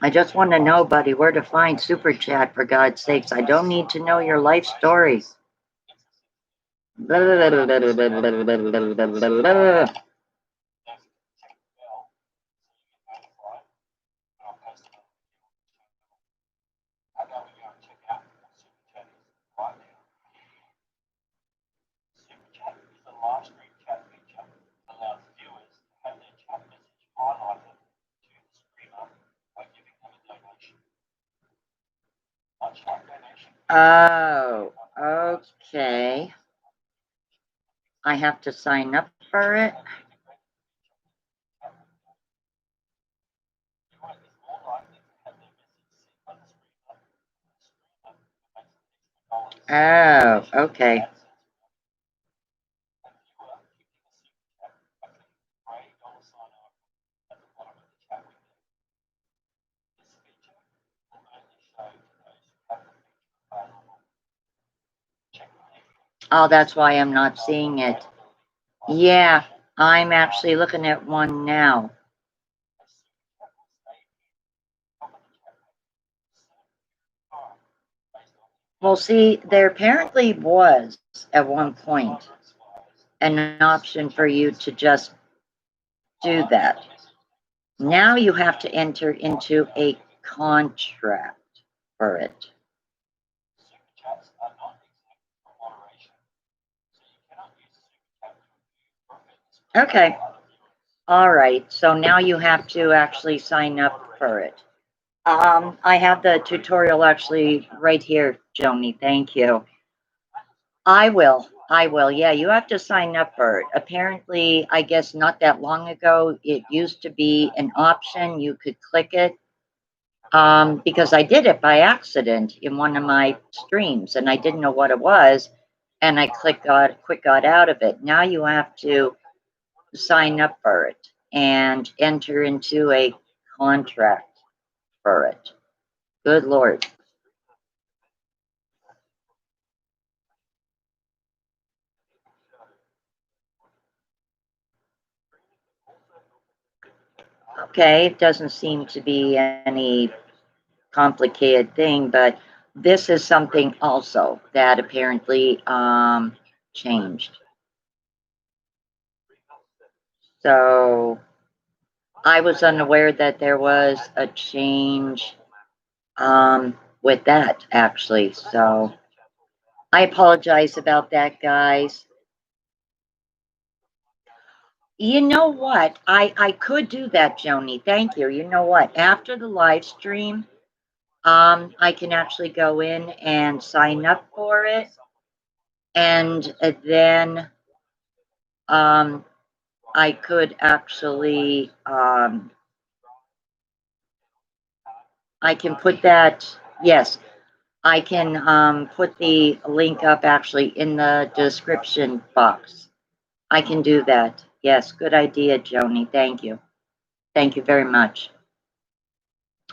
I just want to know, buddy, where to find Super Chat, for God's sakes. I don't need to know your life story. Oh, okay. I have to sign up for it. Oh, okay. Oh, that's why I'm not seeing it. Yeah, I'm actually looking at one now. Well, see, there apparently was at one point an option for you to just do that. Now you have to enter into a contract for it. Okay. All right. So now you have to actually sign up for it. I have the tutorial actually right here, Joni. Thank you. I will. I will. Yeah, you have to sign up for it. Apparently, I guess not that long ago, it used to be an option. You could click it. Because I did it by accident in one of my streams and I didn't know what it was. And I quick got out of it. Now you have to sign up for it and enter into a contract for it. Good Lord. Okay, it doesn't seem to be any complicated thing, but this is something also that apparently changed. So I was unaware that there was a change with that actually. So I apologize about that, guys. You know what? I could do that, Joni. Thank you. You know what? After the live stream, I can actually go in and sign up for it. And then I could actually I can put that, yes, I can put the link up actually in the description box. I can do that. Yes, good idea, Joni. Thank you. Thank you very much.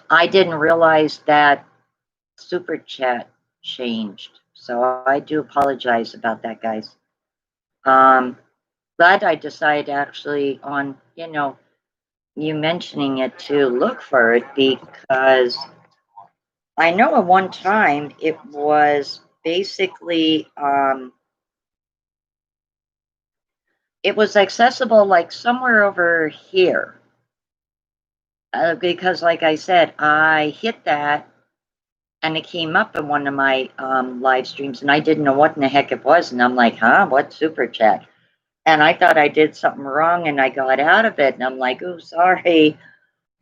I didn't realize that Super Chat changed, so I do apologize about that, guys. Glad I decided actually on, you mentioning it to look for it because I know at one time it was basically, it was accessible like somewhere over here. Because like I said, I hit that and it came up in one of my live streams and I didn't know what in the heck it was. And I'm like, huh, what Super Chat? And I thought I did something wrong and I got out of it. And I'm like, oh, sorry.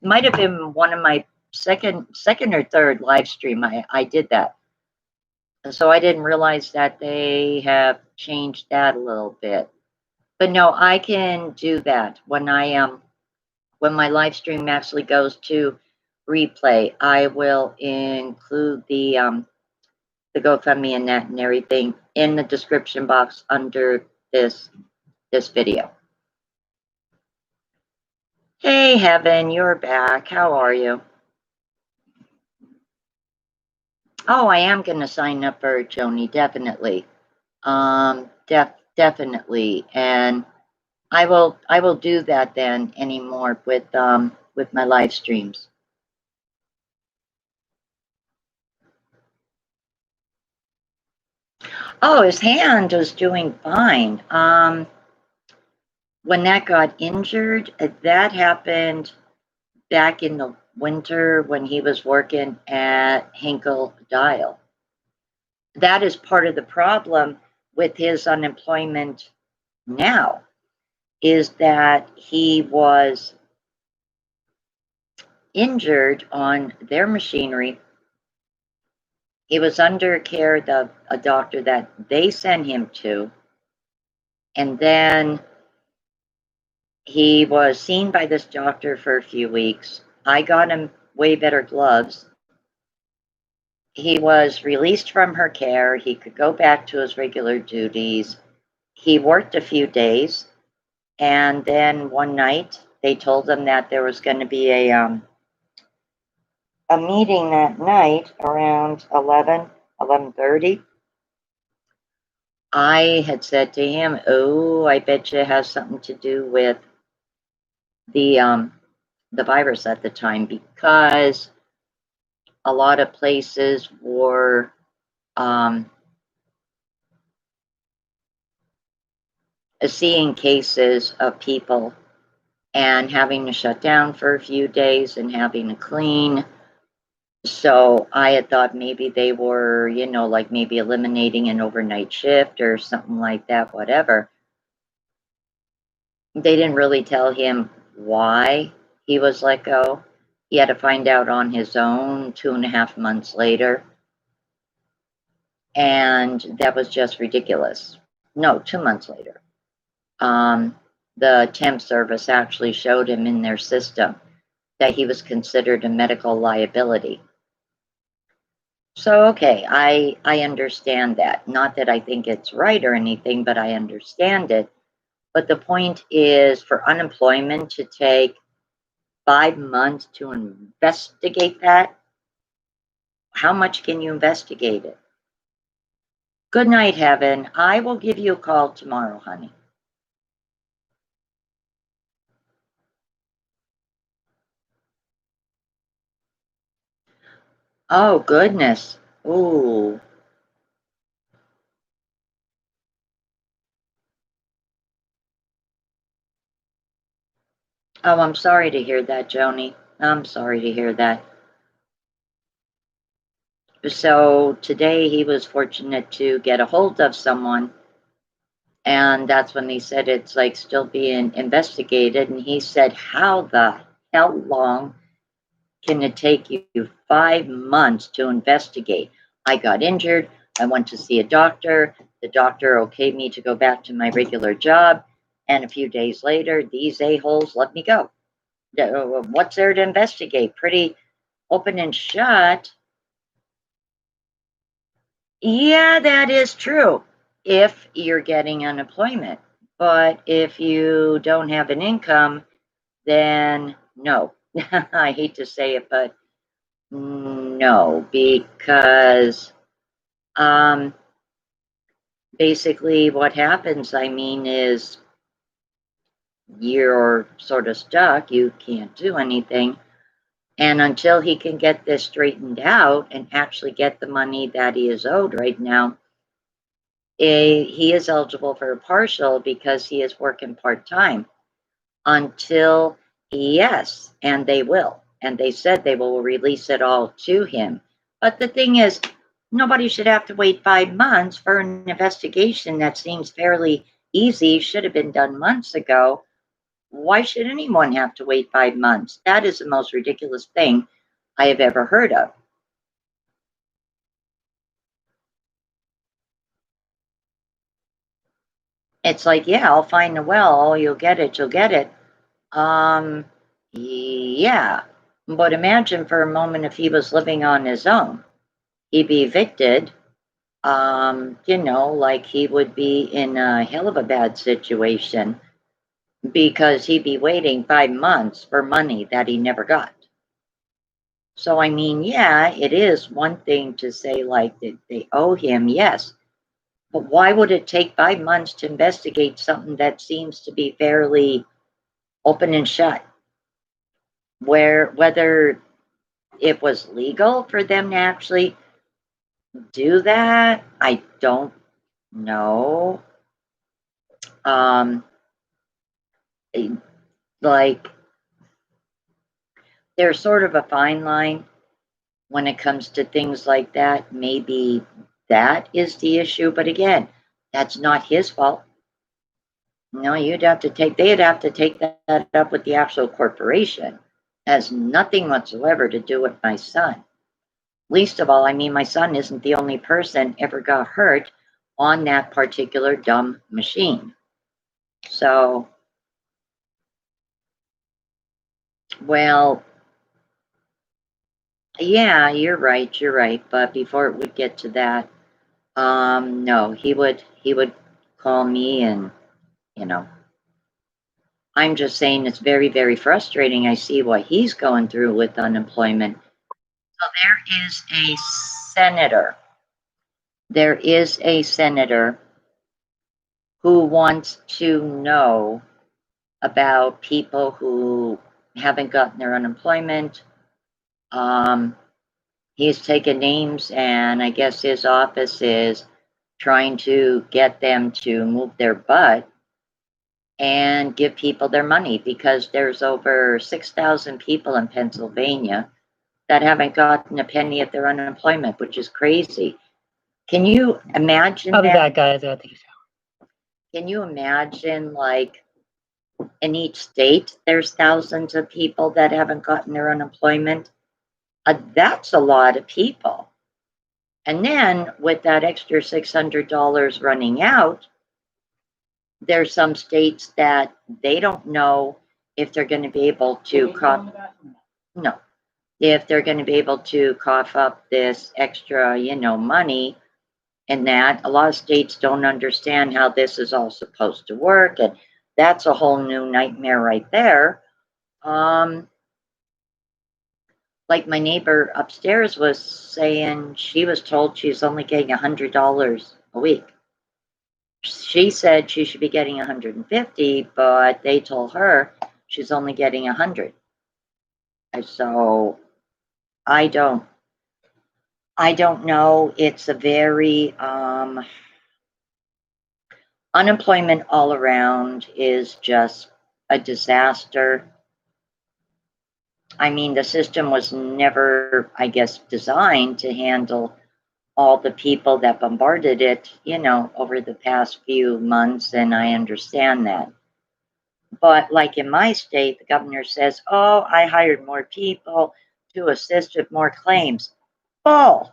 Might have been one of my second or third live stream. I did that. So I didn't realize that they have changed that a little bit. But no, I can do that when when my live stream actually goes to replay. I will include the GoFundMe and that and everything in the description box under this video. Hey, Heaven, you're back. How are you? Oh, I am going to sign up for Joni, definitely. Definitely, and I will do that then anymore with my live streams. Oh, his hand was doing fine. When that got injured, that happened back in the winter when he was working at Hinkle Dial. That is part of the problem with his unemployment now, is that he was injured on their machinery. He was under care of a doctor that they sent him to. And then he was seen by this doctor for a few weeks. I got him way better gloves. He was released from her care. He could go back to his regular duties. He worked a few days. And then one night, they told him that there was going to be a meeting that night around 11:30. I had said to him, oh, I bet you it has something to do with the virus at the time, because a lot of places were seeing cases of people and having to shut down for a few days and having to clean. So I had thought maybe they were, like maybe eliminating an overnight shift or something like that, whatever. They didn't really tell him why he was let go. He had to find out on his own 2.5 months later. And that was just ridiculous. no, 2 months later, the temp service actually showed him in their system that he was considered a medical liability. So, okay, I understand that. Not that I think it's right or anything, but I understand it. But the point is for unemployment to take 5 months to investigate that, how much can you investigate it? Good night, Heaven. I will give you a call tomorrow, honey. Oh, goodness. Ooh. Oh, I'm sorry to hear that, Joni. I'm sorry to hear that. So today he was fortunate to get a hold of someone, and that's when they said it's like still being investigated. And he said, how the hell long can it take you 5 months to investigate? I got injured. I went to see a doctor. The doctor okayed me to go back to my regular job. And a few days later, these a-holes let me go. What's there to investigate? Pretty open and shut. Yeah, that is true if you're getting unemployment. But if you don't have an income, then no. I hate to say it, but no, because basically what happens, I mean, is you're sort of stuck. You can't do anything. And until he can get this straightened out and actually get the money that he is owed right now, he is eligible for a partial because he is working part-time until, yes, and they will. And they said they will release it all to him. But the thing is, nobody should have to wait 5 months for an investigation that seems fairly easy, should have been done months ago. Why should anyone have to wait 5 months? That is the most ridiculous thing I have ever heard of. It's like, yeah, I'll find the well. Oh, you'll get it. You'll get it. Yeah. But imagine for a moment if he was living on his own. He'd be evicted. Like he would be in a hell of a bad situation because he'd be waiting 5 months for money that he never got. So, I mean, yeah, it is one thing to say, like, that they owe him, yes. But why would it take 5 months to investigate something that seems to be fairly open and shut? Whether it was legal for them to actually do that, I don't know. Like, there's sort of a fine line when it comes to things like that. Maybe that is the issue, but again, that's not his fault. No, they'd have to take that up with the actual corporation. It has nothing whatsoever to do with my son. Least of all, I mean, my son isn't the only person ever got hurt on that particular dumb machine. So, well, yeah, you're right. But before it would get to that, no, he would call me, and I'm just saying it's very, very frustrating. I see what he's going through with unemployment. So there is a senator. There is a senator who wants to know about people who haven't gotten their unemployment. He's taken names, and I guess his office is trying to get them to move their butt and give people their money, because there's over 6,000 people in Pennsylvania that haven't gotten a penny of their unemployment, which is crazy. Can you imagine I'll be that? back, guys. I gotta take a shower. Can you imagine, like, in each state, there's thousands of people that haven't gotten their unemployment? That's a lot of people. And then with that extra $600 running out, there's some states that they don't know if they're going to be able to if they're going to be able to cough up this extra, money. And that a lot of states don't understand how this is all supposed to work, and that's a whole new nightmare right there. Like my neighbor upstairs was saying, she was told she's only getting $100 a week. She said she should be getting 150, but they told her she's only getting 100. And so I don't know. It's a very unemployment all around is just a disaster. I mean, the system was never, I guess, designed to handle all the people that bombarded it, over the past few months, and I understand that. But like in my state, the governor says, oh, I hired more people to assist with more claims. Bull,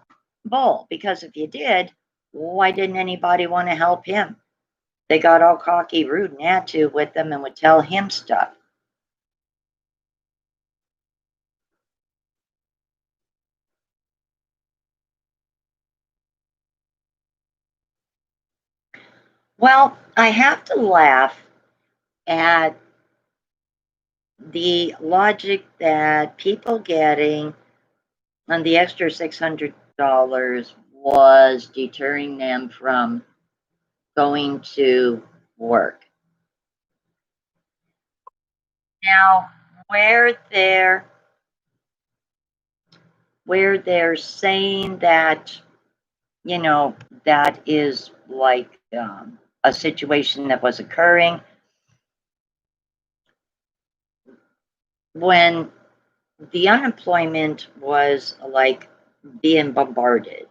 because if you did, why didn't anybody want to help him? They got all cocky, rude, and attitude with them and would tell him stuff. Well, I have to laugh at the logic that people getting on the extra $600 was deterring them from going to work. Now, where they're saying that, that is like a situation that was occurring when the unemployment was like being bombarded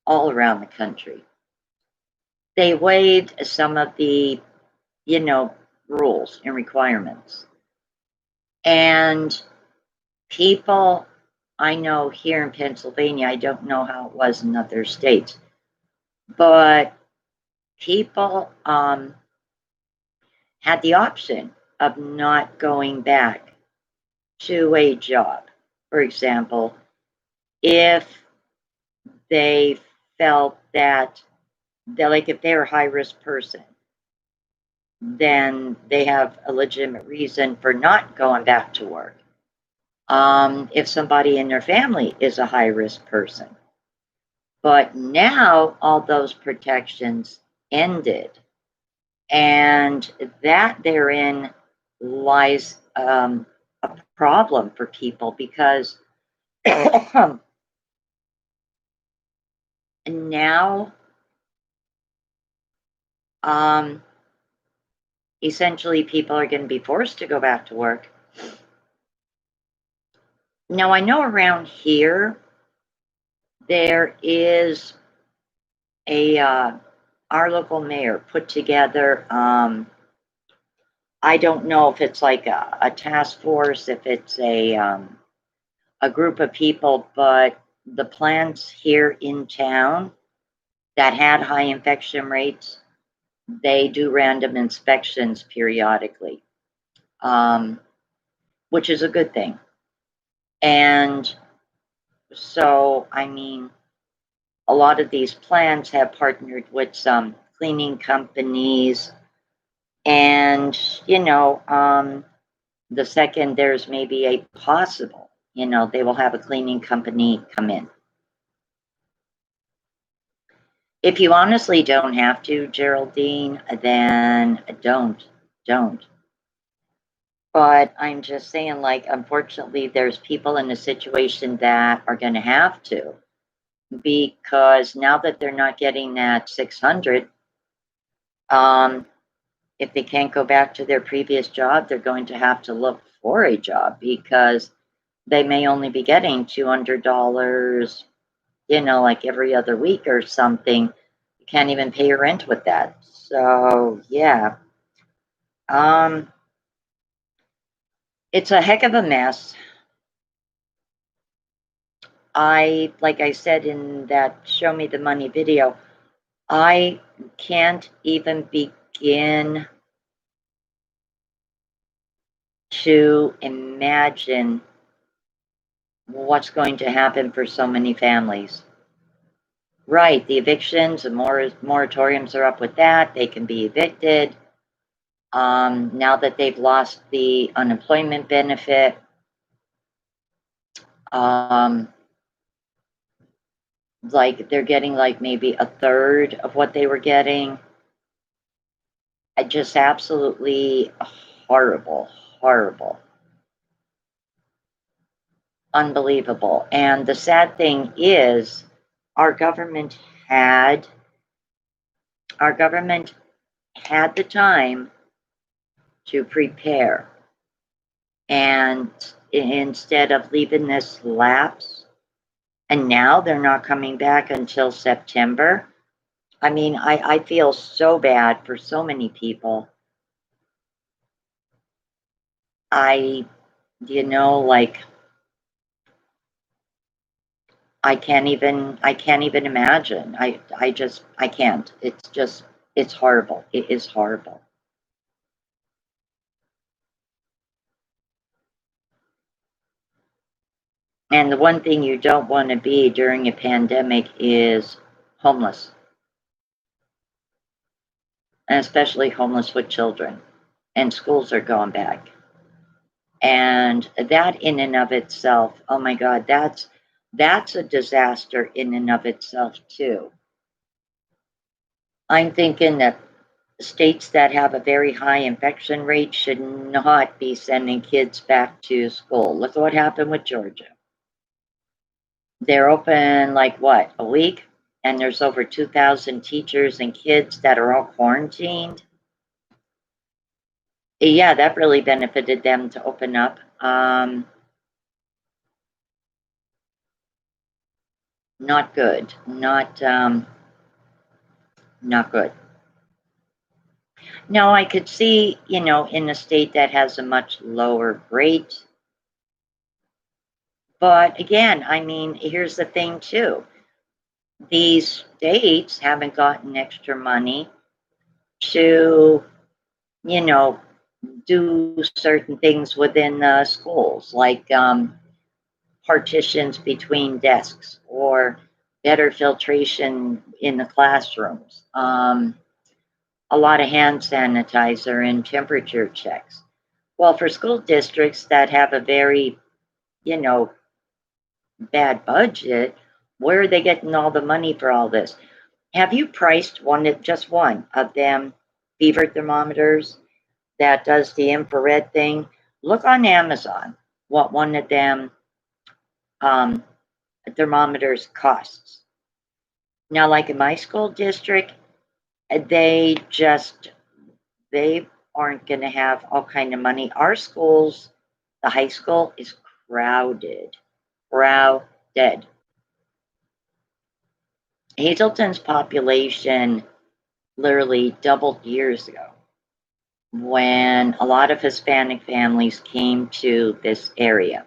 all around the country. They waived some of the, rules and requirements. And people, I know here in Pennsylvania, I don't know how it was in other states, but people had the option of not going back to a job. For example, if they felt that if they're a high-risk person, then they have a legitimate reason for not going back to work. If somebody in their family is a high-risk person. But now all those protections ended. And that therein lies a problem for people because now essentially people are going to be forced to go back to work. Now, I know around here there is our local mayor put together, I don't know if it's like a task force, if it's a group of people, but the plants here in town that had high infection rates, they do random inspections periodically, which is a good thing. And so, I mean, a lot of these plants have partnered with some cleaning companies, and the second there's maybe a possible, they will have a cleaning company come in. If you honestly don't have to, Geraldine, then don't. But I'm just saying, unfortunately, there's people in a situation that are going to have to, because now that they're not getting that 600, if they can't go back to their previous job, they're going to have to look for a job because they may only be getting $200, every other week or something. You can't even pay your rent with that. So, yeah. It's a heck of a mess. Like I said in that Show Me the Money video, I can't even begin begin to imagine what's going to happen for so many families. Right, the evictions and moratoriums are up with that. They can be evicted. Now that they've lost the unemployment benefit, like they're getting like maybe a third of what they were getting. Just absolutely horrible, horrible, unbelievable. And the sad thing is, our government had the time to prepare, and instead of leaving this lapse, and now they're not coming back until September. I mean, I feel so bad for so many people. Like, I can't even imagine. I can't. It's horrible. It is horrible. And the one thing you don't want to be during a pandemic is homeless. And especially homeless with children. And schools are going back. And that in and of itself, oh my God, that's a disaster in and of itself too. I'm thinking that states that have a very high infection rate should not be sending kids back to school. Look at what happened with Georgia. They're open like what, a week? And there's over 2,000 teachers and kids that are all quarantined. Yeah, that really benefited them to open up. Not good. Not good. Now, I could see, in a state that has a much lower rate. But again, I mean, here's the thing too. These states haven't gotten extra money to, do certain things within the schools, like partitions between desks or better filtration in the classrooms. A lot of hand sanitizer and temperature checks. Well, for school districts that have a very, bad budget, where are they getting all the money for all this? Have you priced just one of them fever thermometers that does the infrared thing? Look on Amazon what one of them thermometers costs. Now, like in my school district, they aren't going to have all kind of money. Our schools, the high school, is crowded. Hazleton's population literally doubled years ago when a lot of Hispanic families came to this area.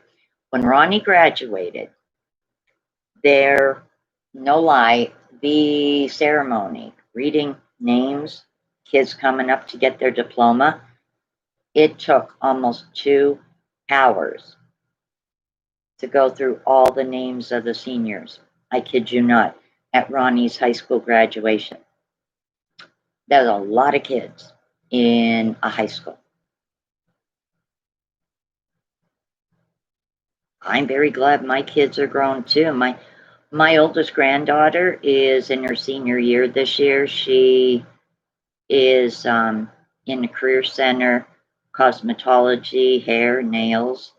When Ronnie graduated, no lie, the ceremony, reading names, kids coming up to get their diploma, it took almost 2 hours to go through all the names of the seniors. I kid you not, at Ronnie's high school graduation. There's a lot of kids in a high school. I'm very glad my kids are grown too. My oldest granddaughter is in her senior year this year. She is in a career center, cosmetology, hair, nails.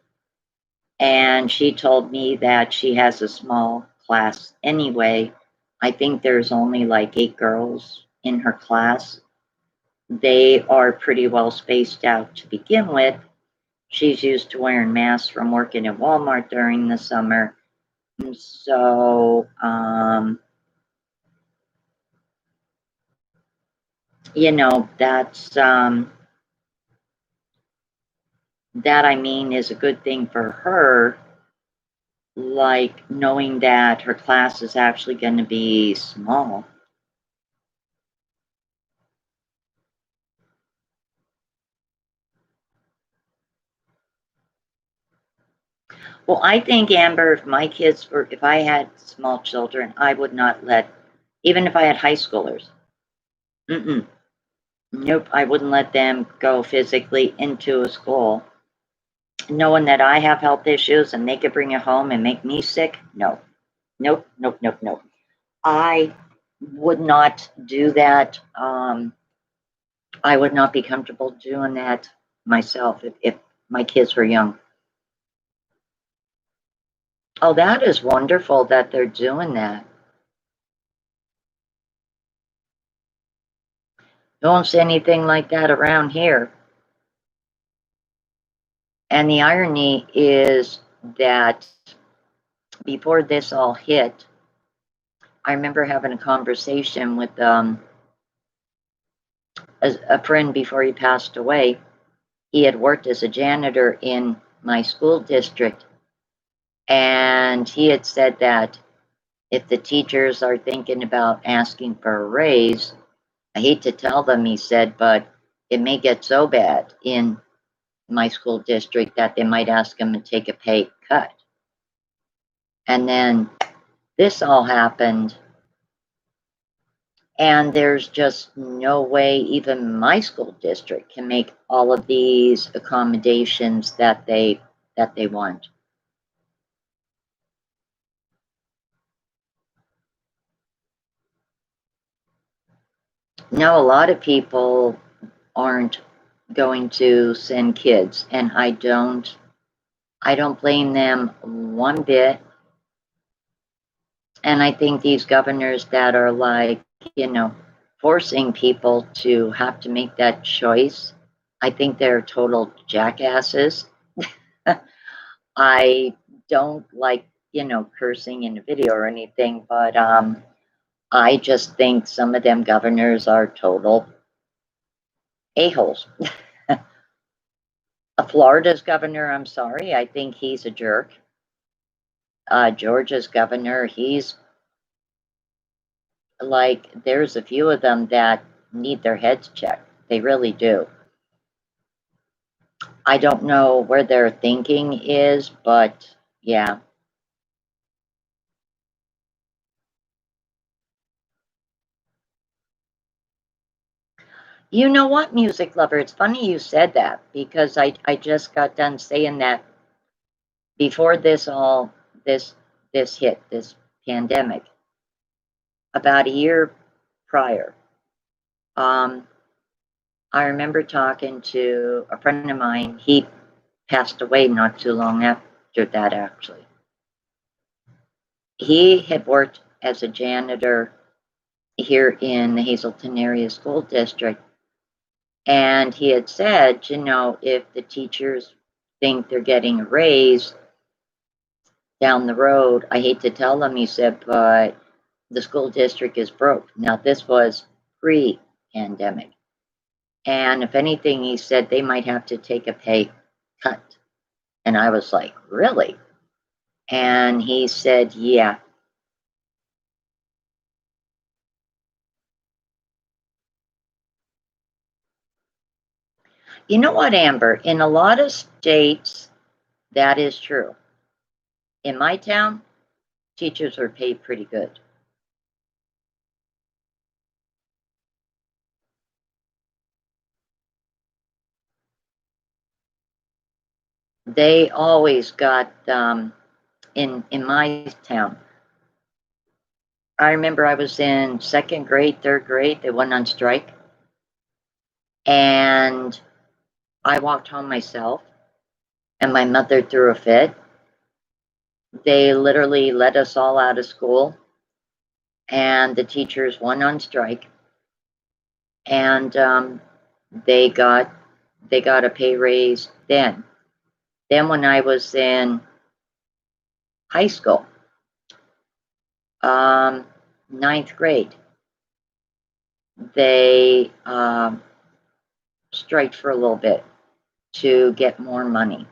And she told me that she has a small class anyway. I think there's only like 8 girls in her class. They are pretty well spaced out to begin with. She's used to wearing masks from working at Walmart during the summer. So, that I mean is a good thing for her, like knowing that her class is actually going to be small. Well, I think, Amber, if I had small children, I would not let, even if I had high schoolers, nope, I wouldn't let them go physically into a school, knowing that I have health issues and they could bring it home and make me sick. No, nope, nope, nope, nope. I would not do that. I would not be comfortable doing that myself if my kids were young. Oh, that is wonderful that they're doing that. Don't see anything like that around here. And the irony is that before this all hit, I remember having a conversation with a friend before he passed away. He had worked as a janitor in my school district, and he had said that if the teachers are thinking about asking for a raise, I hate to tell them, he said, but it may get so bad in my school district that they might ask them to take a pay cut. And then this all happened, and there's just no way even my school district can make all of these accommodations that they want. Now, a lot of people aren't going to send kids, and I don't blame them one bit. And I think these governors that are like, forcing people to have to make that choice, I think they're total jackasses. I don't like, cursing in a video or anything, but I just think some of them governors are total a-holes. Florida's governor, I'm sorry, I think he's a jerk. Georgia's governor, he's like, there's a few of them that need their heads checked. They really do. I don't know where their thinking is, but yeah. You know what, music lover? It's funny you said that, because I just got done saying that before this hit, this pandemic, about a year prior. I remember talking to a friend of mine. He passed away not too long after that, actually. He had worked as a janitor here in the Hazleton area school district. And he had said, if the teachers think they're getting a raise down the road, I hate to tell them, he said, but the school district is broke. Now, this was pre-pandemic. And if anything, he said they might have to take a pay cut. And I was like, really? And he said, yeah. You know what, Amber? In a lot of states, that is true. In my town, teachers are paid pretty good. They always got, in my town, I remember I was in second grade, third grade, they went on strike. And I walked home myself, and my mother threw a fit. They literally let us all out of school, and the teachers went on strike. And they got a pay raise then. Then when I was in high school, ninth grade, they striked for a little bit to get more money.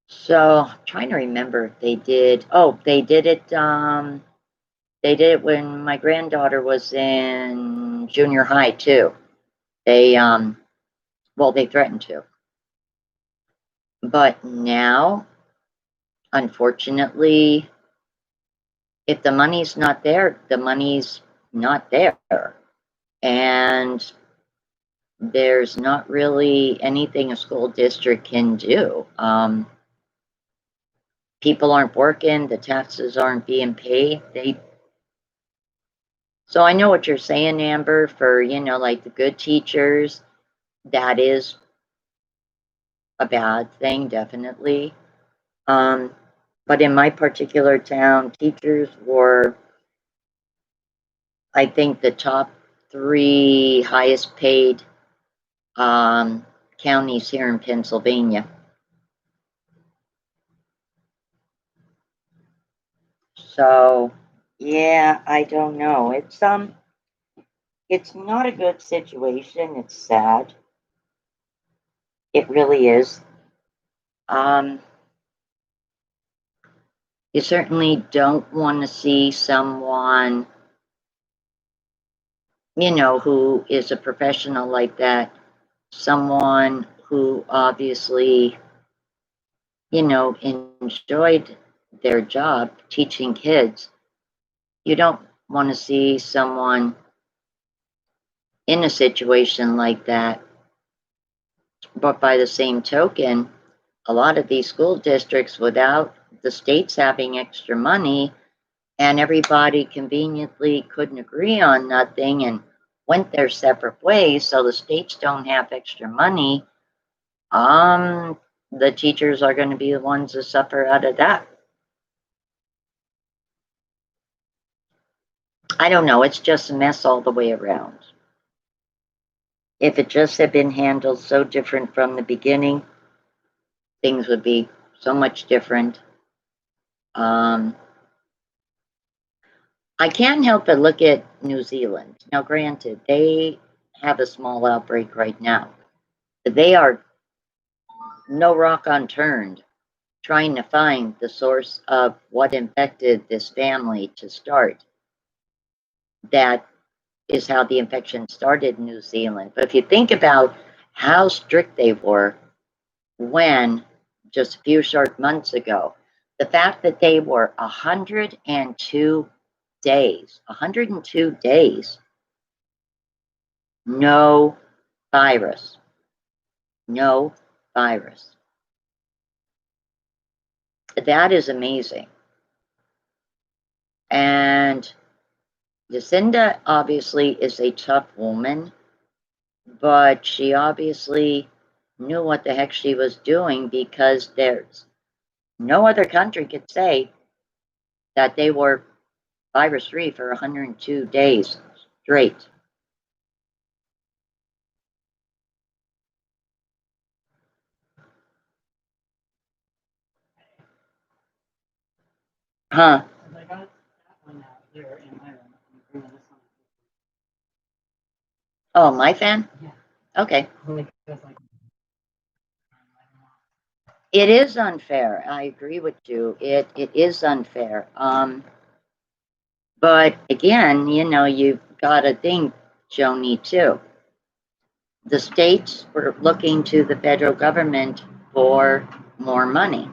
So I'm trying to remember if they did. Oh, they did it. They did it when my granddaughter was in junior high too. They they threatened to. But now unfortunately, if the money's not there, the money's not there. And there's not really anything a school district can do. People aren't working, the taxes aren't being paid. So I know what you're saying, Amber, for, like the good teachers, that is a bad thing, definitely. But in my particular town, teachers were, I think, the top 3 highest paid counties here in Pennsylvania. So, yeah, I don't know. It's not a good situation. It's sad. It really is. You certainly don't want to see someone, who is a professional like that, someone who obviously, enjoyed their job teaching kids. You don't want to see someone in a situation like that. But by the same token, a lot of these school districts, without the states having extra money, and everybody conveniently couldn't agree on nothing and went their separate ways, so the states don't have extra money, the teachers are going to be the ones that suffer out of that. I don't know. It's just a mess all the way around. If it just had been handled so different from the beginning, things would be so much different. I can't help but look at New Zealand. Now, granted, they have a small outbreak right now. They are no rock unturned trying to find the source of what infected this family to start. That is how the infection started in New Zealand. But if you think about how strict they were when just a few short months ago, the fact that they were 102 days, no virus, no virus. That is amazing. And Jacinda obviously is a tough woman, but she obviously knew what the heck she was doing, because there's no other country could say that they were virus free for 102 days straight. Huh? I got that one out here in Ireland. I'm bringing this one. Oh, my fan? Yeah. Okay. Really, just like, It is unfair. I agree with you. It is unfair. But again, you've got to think, Joni, too. The states were looking to the federal government for more money.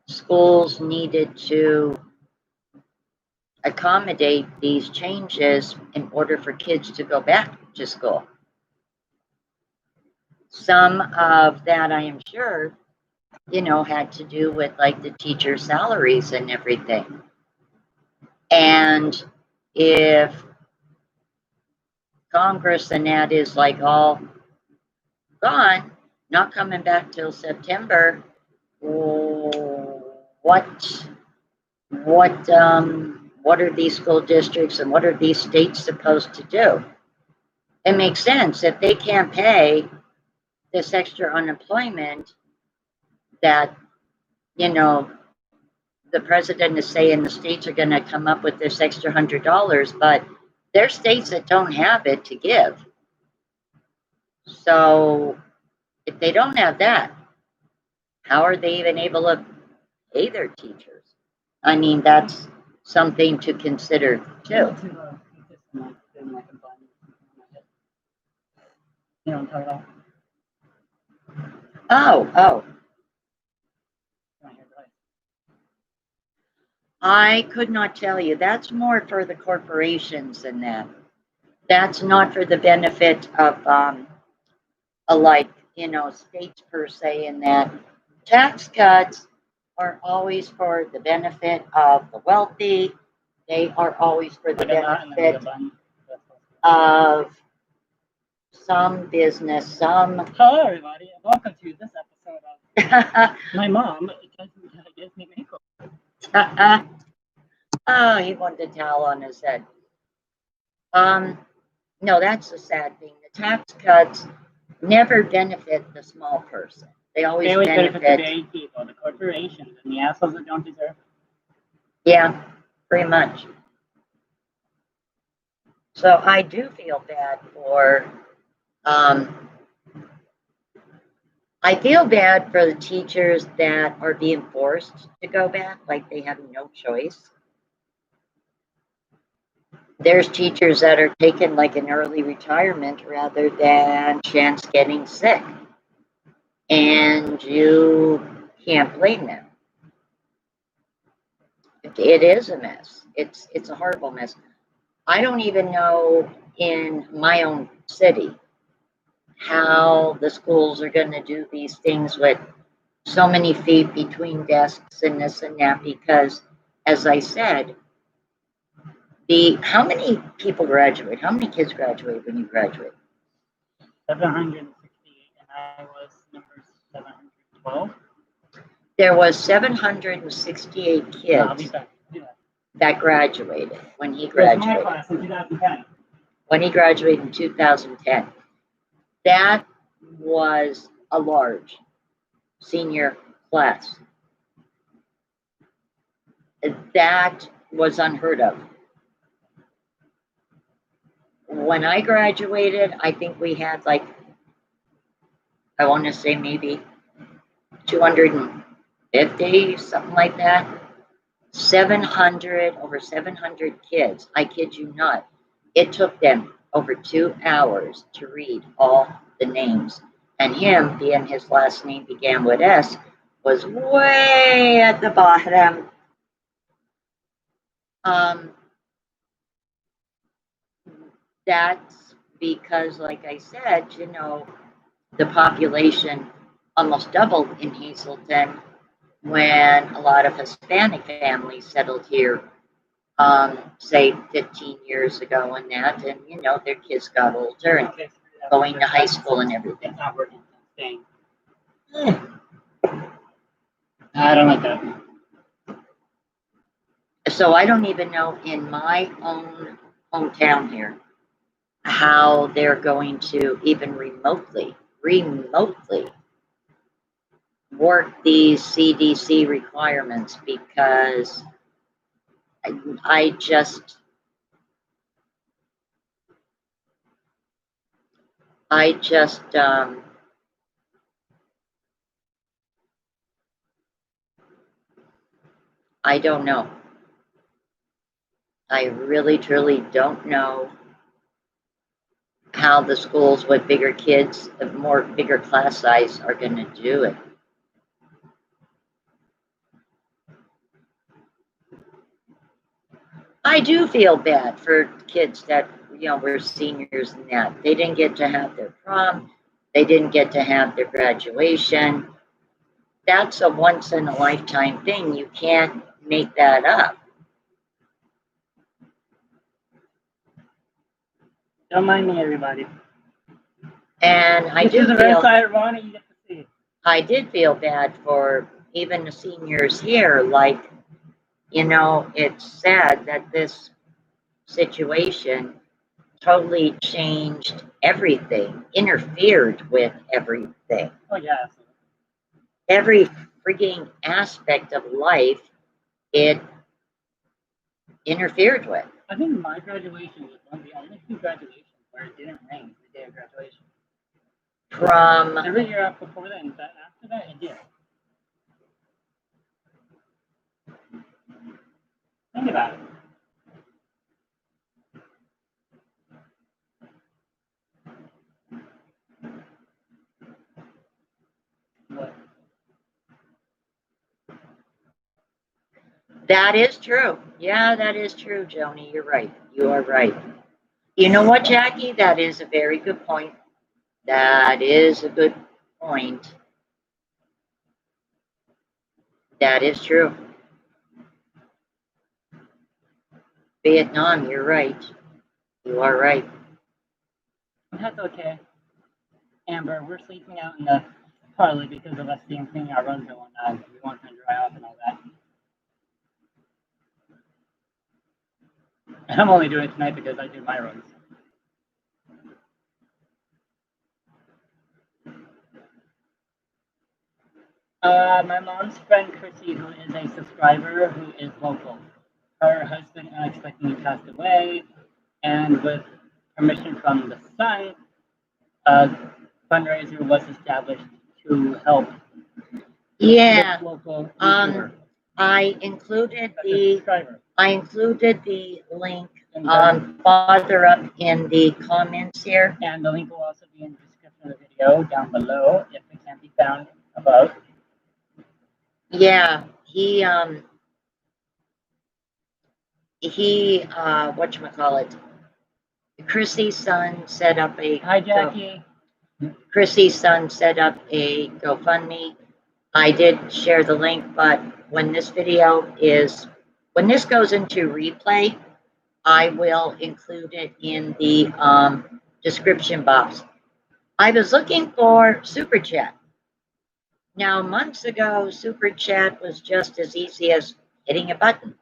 Schools needed to accommodate these changes in order for kids to go back to school. Some of that, I am sure, had to do with like the teacher salaries and everything. And if Congress and that is like all gone, not coming back till September, what are these school districts and what are these states supposed to do? It makes sense. If they can't pay this extra unemployment that, the president is saying the states are going to come up with this extra $100, but there's states that don't have it to give. So if they don't have that, how are they even able to pay their teachers? I mean, that's something to consider too. Oh. I could not tell you. That's more for the corporations than that. That's not for the benefit of like, states per se, in that tax cuts are always for the benefit of the wealthy. They are always for the benefit of some business, some. Hello, everybody, and welcome to this episode of My Mom Gives Me Makeover. Oh, he wanted a towel on his head. No, that's the sad thing. The tax cuts never benefit the small person. They always benefit the big people, the corporations, and the assholes that don't deserve it. Yeah, pretty much. So I do feel bad for, I feel bad for the teachers that are being forced to go back, like they have no choice. There's teachers that are taking like an early retirement rather than chance getting sick. And you can't blame them. It is a mess. It's a horrible mess. I don't even know in my own city how the schools are going to do these things with so many feet between desks and this and that, because, as I said, how many people graduate? How many kids graduate when you graduate? 768, and I was number 712. There was 768 kids No, I'll be back. that graduated when he It was my graduated. class in 2010. When he graduated in 2010. That was a large senior class. That was unheard of. When I graduated, I think we had like, I want to say maybe 250, something like that. over 700 kids. I kid you not. It took them over 2 hours to read all the names. And him, being his last name began with S, was way at the bottom. That's because, like I said, the population almost doubled in Hazleton when a lot of Hispanic families settled here, say 15 years ago and that, and their kids got older and going to high school and everything. It's not working. It's staying. I don't like that. So I don't even know in my own hometown here how they're going to even remotely work these CDC requirements, because I just I don't know. I really, truly don't know how the schools with bigger kids, bigger class size, are going to do it. I do feel bad for kids that were seniors and that they didn't get to have their prom, they didn't get to have their graduation. That's a once in a lifetime thing. You can't make that up. Don't mind me, everybody. And I This do is the red feel side of Ronnie, you get to see. I did feel bad for even the seniors here. Like, it's sad that this situation totally changed everything, interfered with everything. Oh, yeah. Every freaking aspect of life, it interfered with. I think my graduation was one of the only two graduations where it didn't rain the day of graduation. From Every year before that and after that, it did. Think about it. What? That is true. Yeah, that is true, Joni. You're right. You are right. You know what, Jackie? That is a very good point. That is a good point. That is true. Vietnam, you're right. You are right. That's okay. Amber, we're sleeping out in the parlor because of us being cleaning our runs and whatnot. We want them to dry off and all that. And I'm only doing it tonight because I do my runs. My mom's friend Chrissy, who is a subscriber, who is local. Her husband unexpectedly passed away, and with permission from the son, a fundraiser was established to help Yeah. this local YouTuber. I included That's a the subscriber. link farther up in the comments here. And the link will also be in the description of the video down below if it can't be found above. Yeah, he whatchamacallit, Chrissy's son set up a Hi, Jackie. Chrissy's son set up a GoFundMe. I did share the link, but when this goes into replay, I will include it in the description box. I was looking for Super Chat. Now, months ago, Super Chat was just as easy as hitting a button.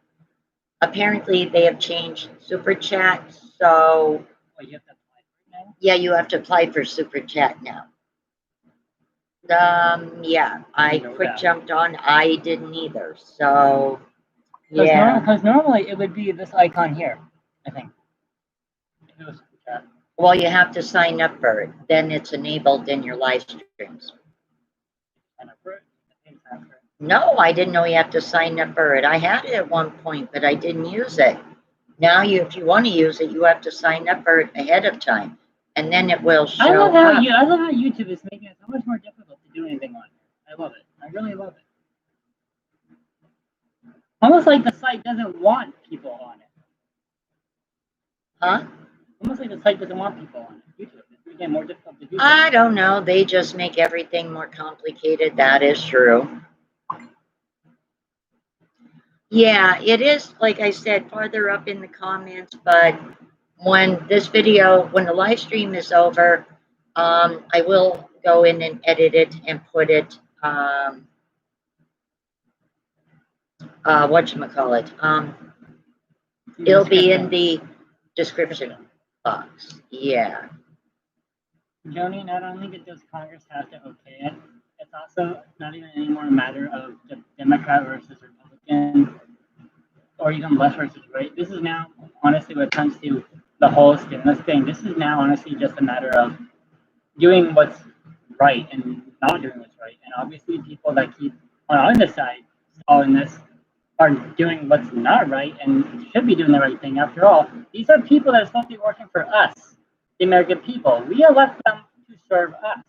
Apparently, they have changed Super Chat, so You have to apply for it now? yeah, you have to apply for Super Chat now. Yeah, I quick jumped on. I didn't either, so yeah. Because normally it would be this icon here, I think. If it was Super Chat. Well, you have to sign up for it. Then it's enabled in your live streams. Sign up for it? I think sign up for it. No, I didn't know you have to sign up for it. I had it at one point, but I didn't use it. Now, if you want to use it, you have to sign up for it ahead of time, and then it will show I love how up. I love how YouTube is making it so much more difficult to do anything on here. I love it. I really love it. Almost like the site doesn't want people on it. Huh? Almost like the site doesn't want people on it. YouTube is making it more difficult to do. I don't know. They just make everything more complicated. That is true. Yeah, it is, like I said, farther up in the comments, but when the live stream is over, I will go in and edit it and put it, whatchamacallit, it'll be in the description box. Yeah. Joni, not only does Congress have to okay it, it's also not even anymore a matter of the Democrat versus Republican or even left versus right. This is now, honestly, when it comes to the whole stimulus thing, this is now honestly just a matter of doing what's right and not doing what's right. And obviously, people that keep on either side stalling this are doing what's not right and should be doing the right thing. After all, these are people that are supposed to be working for us, the American people. We elect them to serve us.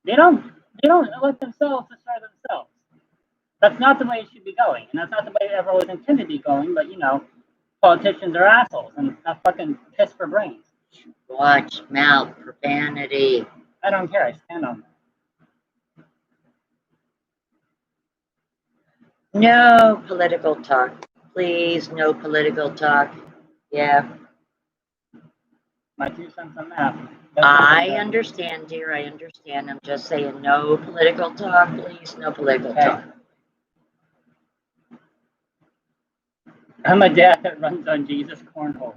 They don't elect themselves to serve themselves. That's not the way it should be going, and that's not the way it ever was intended to be going. But politicians are assholes and not fucking piss for brains. Watch mouth, profanity. I don't care. I stand on that. No political talk. Please, no political talk. Yeah. My 2 cents on that. I understand, dear. I understand. I'm just saying no political talk, please. No political talk. I'm a dad that runs on Jesus Cornhole.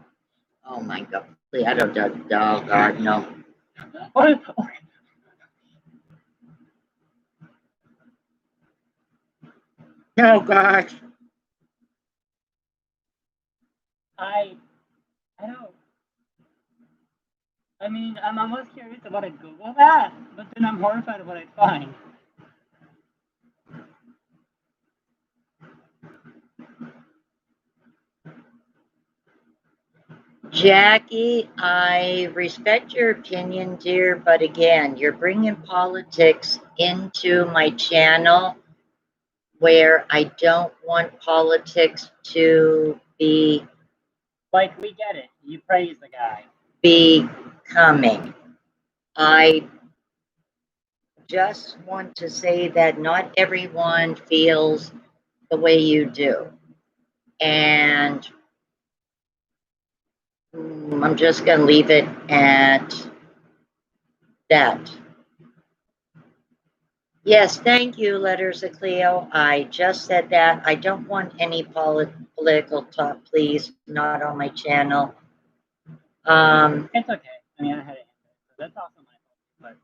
Oh my God. Please, I don't, oh God, no. What? Oh gosh. I don't. I mean, I'm almost curious about to Google that, but then I'm horrified of what I find. Jackie, I respect your opinion, dear, but again, you're bringing politics into my channel, where I don't want politics to be Like, we get it. You praise the guy. becoming. I just want to say that not everyone feels the way you do. And I'm just going to leave it at that. Yes, thank you, Letters of Cleo. I just said that. I don't want any political talk, please, not on my channel. It's okay. I mean, I had it. So that's also my fault.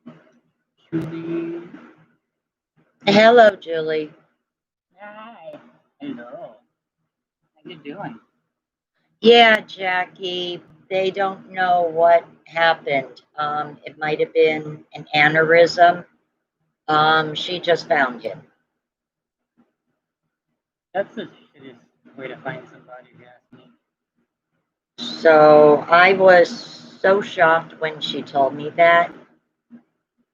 But Julie. Hello, Julie. Hi. Hello. How you doing? Yeah, Jackie, they don't know what happened. It might have been an aneurysm. She just found him. That's the shittiest way to find somebody, if you ask me. So I was so shocked when she told me that.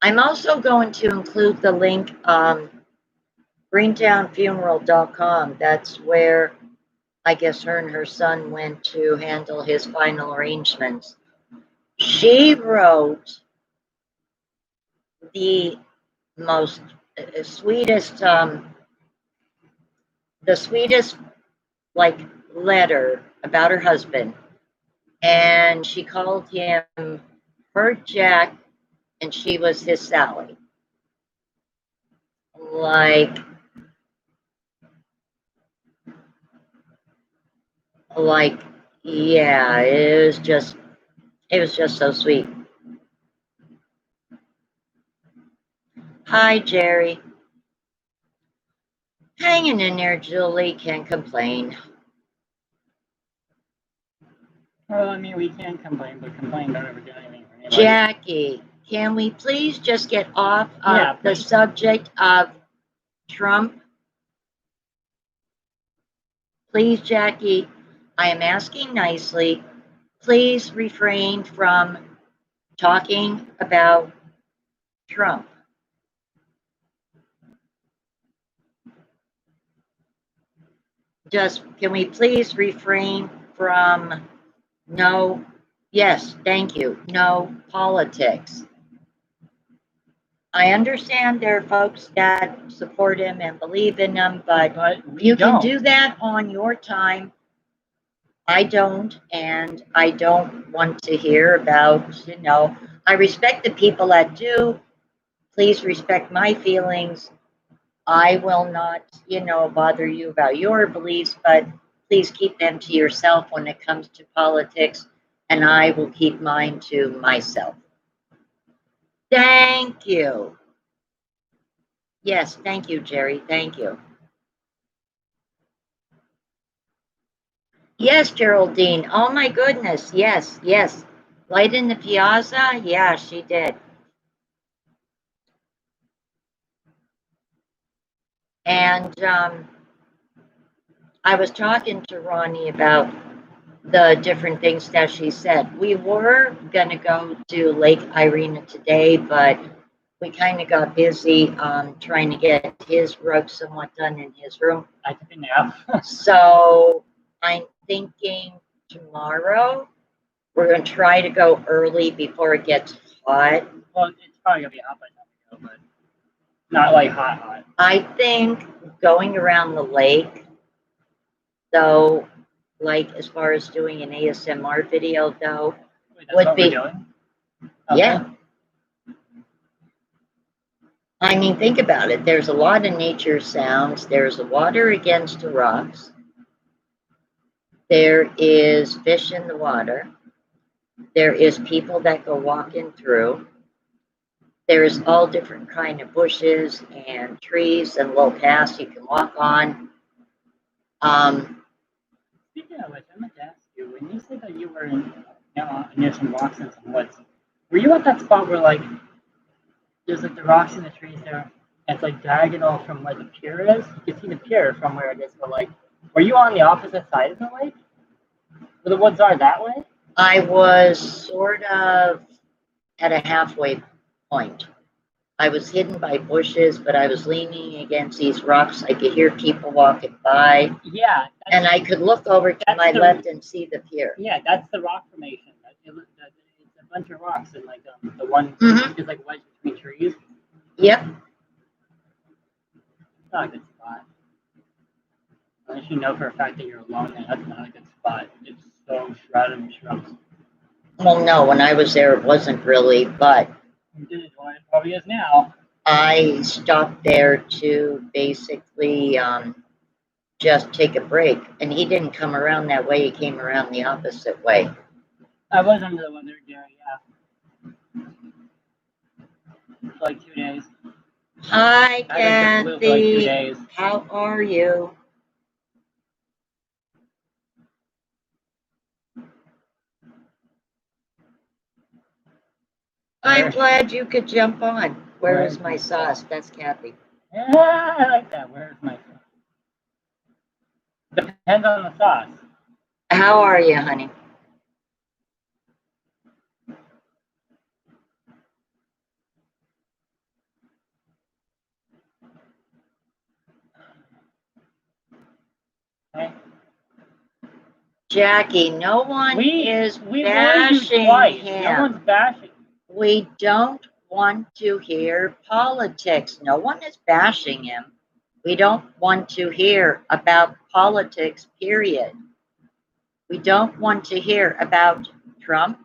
I'm also going to include the link, greentownfuneral.com. That's where I guess her and her son went to handle his final arrangements. She wrote the most sweetest, the sweetest like letter about her husband, and she called him her Jack, and she was his Sally. Like yeah, it was just so sweet. Hi, Jerry. Hanging in there, Julie, can't complain. Well, I mean, we can complain, but complain don't ever do anything for anybody. Jackie, can we please just get off of the subject of Trump? Please, Jackie, I am asking nicely. Please refrain from talking about Trump. Just, can we please refrain from yes, thank you, no politics. I understand there are folks that support him and believe in him, but you can do that on your time. I don't, and I don't want to hear about, I respect the people that do. Please respect my feelings. I will not, bother you about your beliefs, but please keep them to yourself when it comes to politics, and I will keep mine to myself. Thank you. Yes, thank you, Jerry. Thank you. Yes, Geraldine. Oh my goodness. Yes, yes. Light in the Piazza? Yeah, she did. And I was talking to Ronnie about the different things that she said. We were going to go to Lake Irina today, but we kind of got busy trying to get his rug somewhat done in his room. I took a nap. So I'm thinking tomorrow we're going to try to go early before it gets hot. Well, it's probably going to be hot by the time we go, but not like hot. I think going around the lake, though, like as far as doing an ASMR video, though, Wait, that's what we're doing? Okay. Yeah. I mean, think about it. There's a lot of nature sounds. There's the water against the rocks. There is fish in the water. There is people that go walking through. There's all different kind of bushes and trees and little paths you can walk on. Speaking of which, I meant to ask you, when you said that you were near some rocks and some woods, were you at that spot where like there's like the rocks and the trees there? And it's like diagonal from where the pier is. You can see the pier from where it is, but like, were you on the opposite side of the lake? Where the woods are that way? I was sort of at a halfway point. I was hidden by bushes, but I was leaning against these rocks. I could hear people walking by. Yeah. And I could look over to my left and see the pier. Yeah, that's the rock formation. It's a bunch of rocks, and like the one is like wedged between trees. Yep. It's not a good spot. Unless you know for a fact that you're alone, then that's not a good spot. It's so shrouded in shrubs. Well, no, when I was there, it wasn't really, but It probably is now. I stopped there to basically just take a break. And he didn't come around that way. He came around the opposite way. I was under the weather, yeah. For like 2 days. Hi, I was the flu for like 2 Kathy. days. How are you? I'm glad you could jump on. Where is my sauce? That's Kathy. Yeah, I like that. Where's my sauce? Depends on the sauce. How are you, honey? Okay. Jackie, no one is bashing him. No one's bashing. We don't want to hear politics. No one is bashing him. We don't want to hear about politics, period. We don't want to hear about Trump.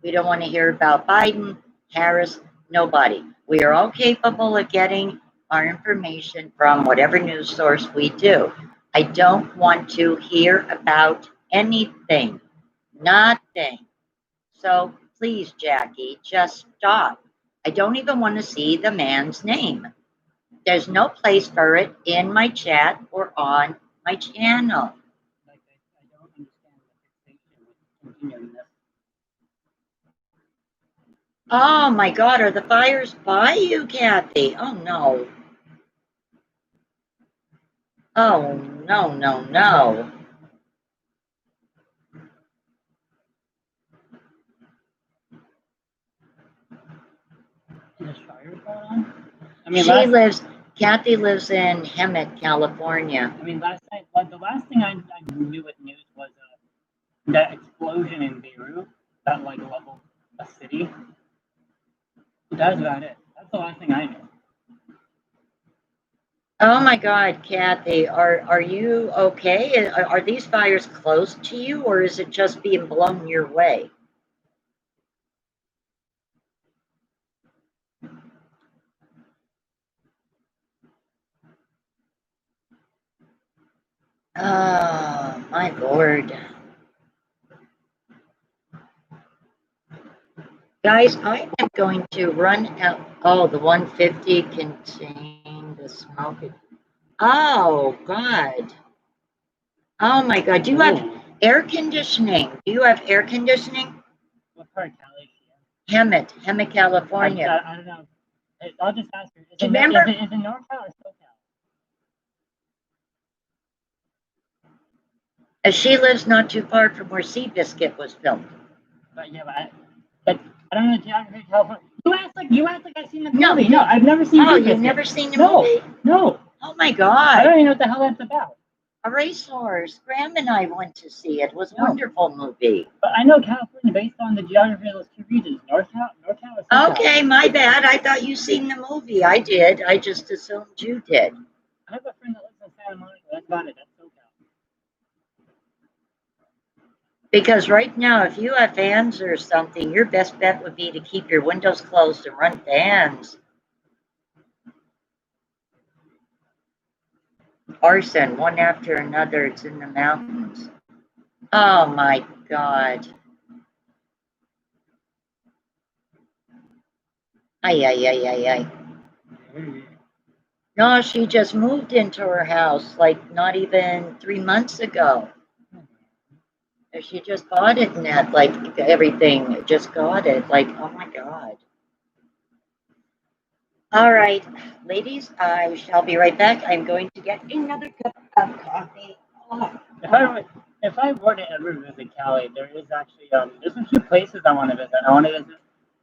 We don't want to hear about Biden, Harris, nobody. We are all capable of getting our information from whatever news source we do. I don't want to hear about anything, nothing. So please, Jackie, just stop. I don't even want to see the man's name. There's no place for it in my chat or on my channel. Like, I don't understand the fixation with continuing this. Oh my God, are the fires by you, Kathy? Oh no. Oh no, no, no. There's fires going on? I mean, Kathy lives in Hemet, California. I mean, last night, like, the last thing I knew with news was that explosion in Beirut that like leveled a city. That's about it. That's the last thing I knew. Oh my God, Kathy, are you okay? Are these fires close to you, or is it just being blown your way? Oh my Lord. Guys, I am going to run out. Oh, the 150 contained the smoke. Oh, God. Oh, my God. Do you have air conditioning? Do you have air conditioning? What part of Cali? Hemet, California. I don't know. I'll just ask her. Do you remember? Is it NorCal or SoCal? She lives not too far from where Seabiscuit was filmed. But yeah, but I don't know the geography of California. You act like I've seen the movie. No, I've never seen. Oh, you've never seen the movie? No. Oh my God. I don't even know what the hell that's about. A racehorse. Graham and I went to see it. It was a wonderful movie. But I know California based on the geography of those two regions, NorCal or SoCal. Okay, my bad. I thought you seen the movie. I did. I just assumed you did. I have a friend that lives in Santa Monica. That's about it. That's SoCal. Because right now, if you have fans or something, your best bet would be to keep your windows closed and run fans. Arson, one after another. It's in the mountains. Oh my God. Ay, ay, ay, ay, ay. No, she just moved into her house like not even 3 months ago. She just bought it and that, like everything, just got it. Like, oh my God. All right, ladies, I shall be right back. I'm going to get another cup of coffee. Oh. If I were to ever visit Cali, there is actually there's a few places I want to visit. I want to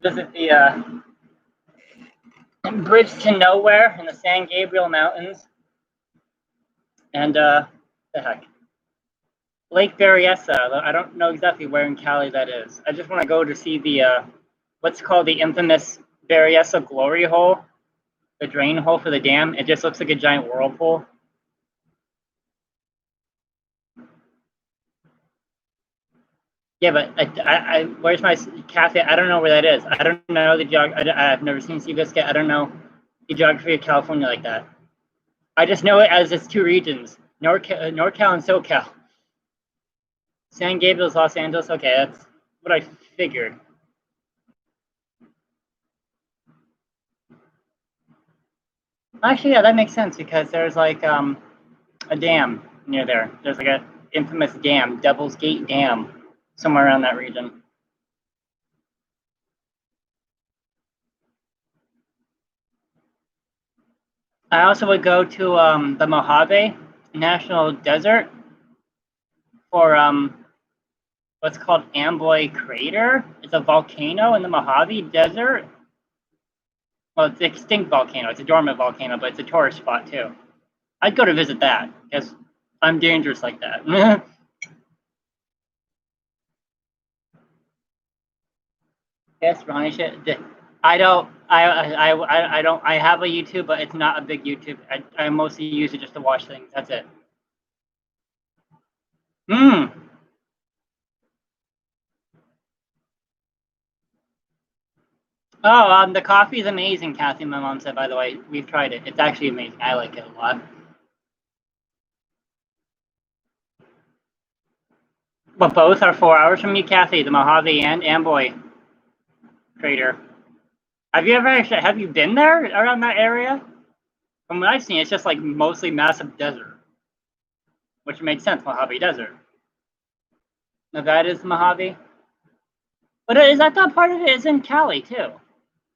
visit the bridge to nowhere in the San Gabriel Mountains. And the heck, Lake Berryessa. I don't know exactly where in Cali that is. I just want to go to see the what's called the infamous Berryessa glory hole, the drain hole for the dam. It just looks like a giant whirlpool. Yeah, but I where's my cafe? I don't know where that is. I don't know the I've never seen Seabiscuit. I don't know the geography of California like that. I just know it as its two regions, NorCal and SoCal. San Gabriel's Los Angeles. Okay, that's what I figured. Actually, yeah, that makes sense because there's like a dam near there. There's like a infamous dam, Devil's Gate Dam, somewhere around that region. I also would go to the Mojave National Desert for what's called Amboy Crater. It's a volcano in the Mojave Desert. Well, it's an extinct volcano. It's a dormant volcano, but it's a tourist spot too. I'd go to visit that because I'm dangerous like that. Yes, Ronnie. I don't. I don't. I have a YouTube, but it's not a big YouTube. I mostly use it just to watch things. That's it. Hmm. Oh, the coffee is amazing, Kathy. My mom said. By the way, we've tried it. It's actually amazing. I like it a lot. But both are 4 hours from you, Kathy. The Mojave and Amboy Crater. Have you been there around that area? From what I've seen, it's just like mostly massive desert, which makes sense. Mojave Desert. Nevada is Mojave, but is that part of it? Is in Cali too,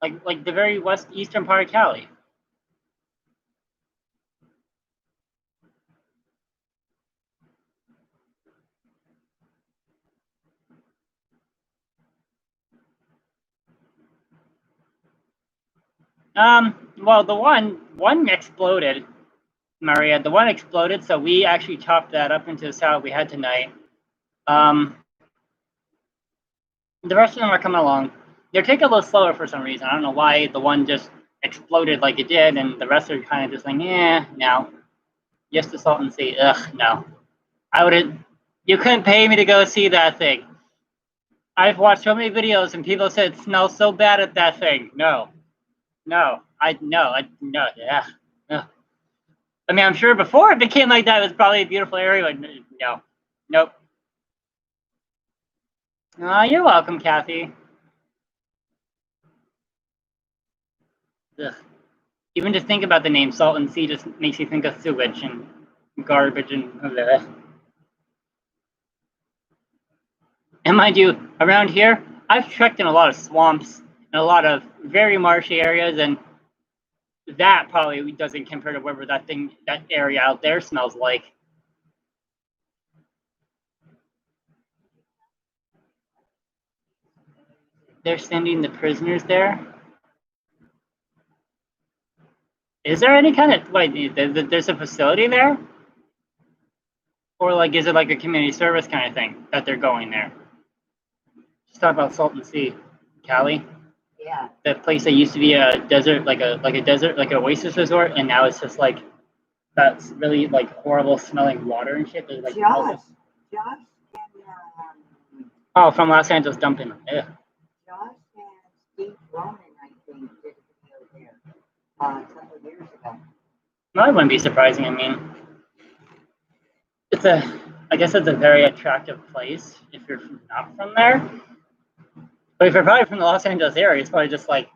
like the very eastern part of Cali. Well, the one exploded, Maria. The one exploded, so we actually chopped that up into the salad we had tonight. The rest of them are coming along. They're taking a little slower for some reason. I don't know why. The one just exploded like it did, and the rest are kind of just like, no. Just the salt and sea. Ugh, no. I wouldn't. You couldn't pay me to go see that thing. I've watched so many videos, and people said it smells so bad at that thing. No. No. No. Yeah. No. I mean, I'm sure before it became like that, it was probably a beautiful area, but no. Nope. You're welcome, Kathy. Ugh. Even just think about the name Salt and Sea just makes you think of sewage and garbage and bleh. And mind you, around here, I've trekked in a lot of swamps and a lot of very marshy areas, and that probably doesn't compare to whatever that area out there smells like. They're sending the prisoners there. Is there any kind of there's a facility there, or like is it like a community service kind of thing that they're going there? Just talk about Salt and Sea, Cali. Yeah. The place that used to be a desert, like a desert, like an oasis resort, and now it's just like that's really like horrible smelling water and shit. There's like Josh and oh, from Los Angeles dumping. Yeah. Josh and Steve Roman, I think, did a video there a couple of years ago. No, it wouldn't be surprising. I mean, I guess it's a very attractive place if you're not from there. But if you're probably from the Los Angeles area, it's probably just like,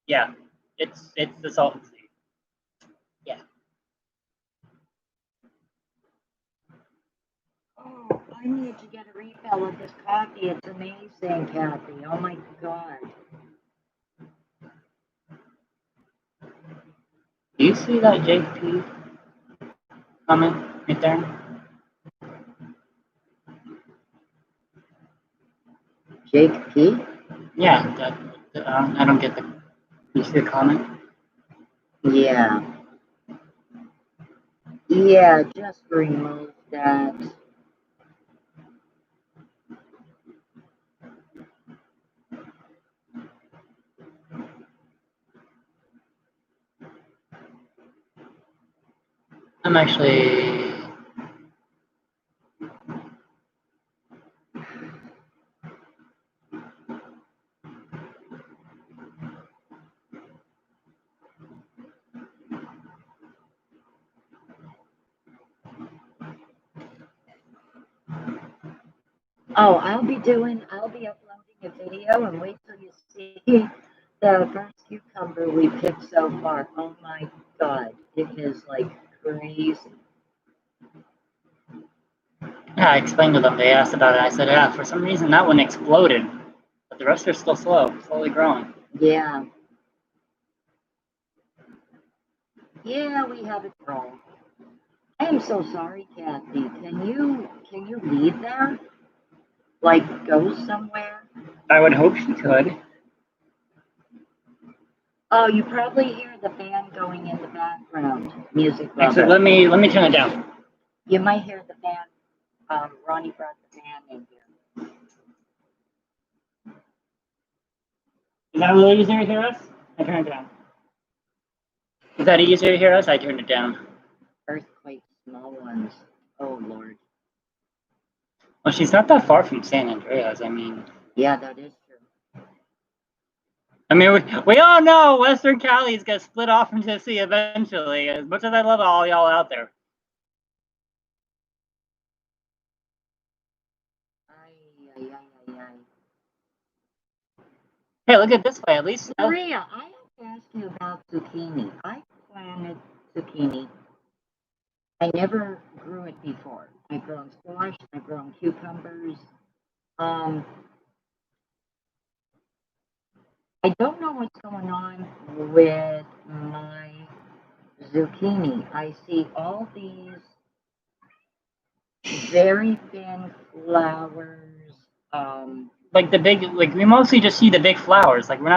yeah, it's the Salt and Sea. Yeah. Oh, I need to get a refill of this coffee. It's amazing, Kathy. Oh my God. Do you see that JP comment right there? Jake P? Yeah, I don't get the. You see the comment? Yeah. Yeah, just remove that. I'm actually. Oh, I'll be uploading a video and wait till you see the first cucumber we picked so far. Oh my God, it is like crazy. Yeah, I explained to them. They asked about it. I said, yeah, for some reason that one exploded, but the rest are still slowly growing. Yeah. Yeah, we have it wrong. I am so sorry, Kathy. Can you leave there? Like, go somewhere? I would hope she could. Oh, you probably hear the fan going in the background. Music lover. Actually, let me turn it down. You might hear the fan. Ronnie brought the fan in here. Is that a little easier to hear us? I turned it down. Is that easier to hear us? I turned it down. Earthquake, small ones. Oh, Lord. Well, she's not that far from San Andreas. I mean. Yeah, that is true. I mean, we all know Western Cali is going to split off into the sea eventually, as much as I love all y'all out there. Hey, look at it this way, at least. Maria, I have to ask you about zucchini. I planted zucchini. I never grew it before. I've grown squash, I've grown cucumbers. I don't know what's going on with my zucchini. I see all these very thin flowers. Like we mostly just see the big flowers. Like we're not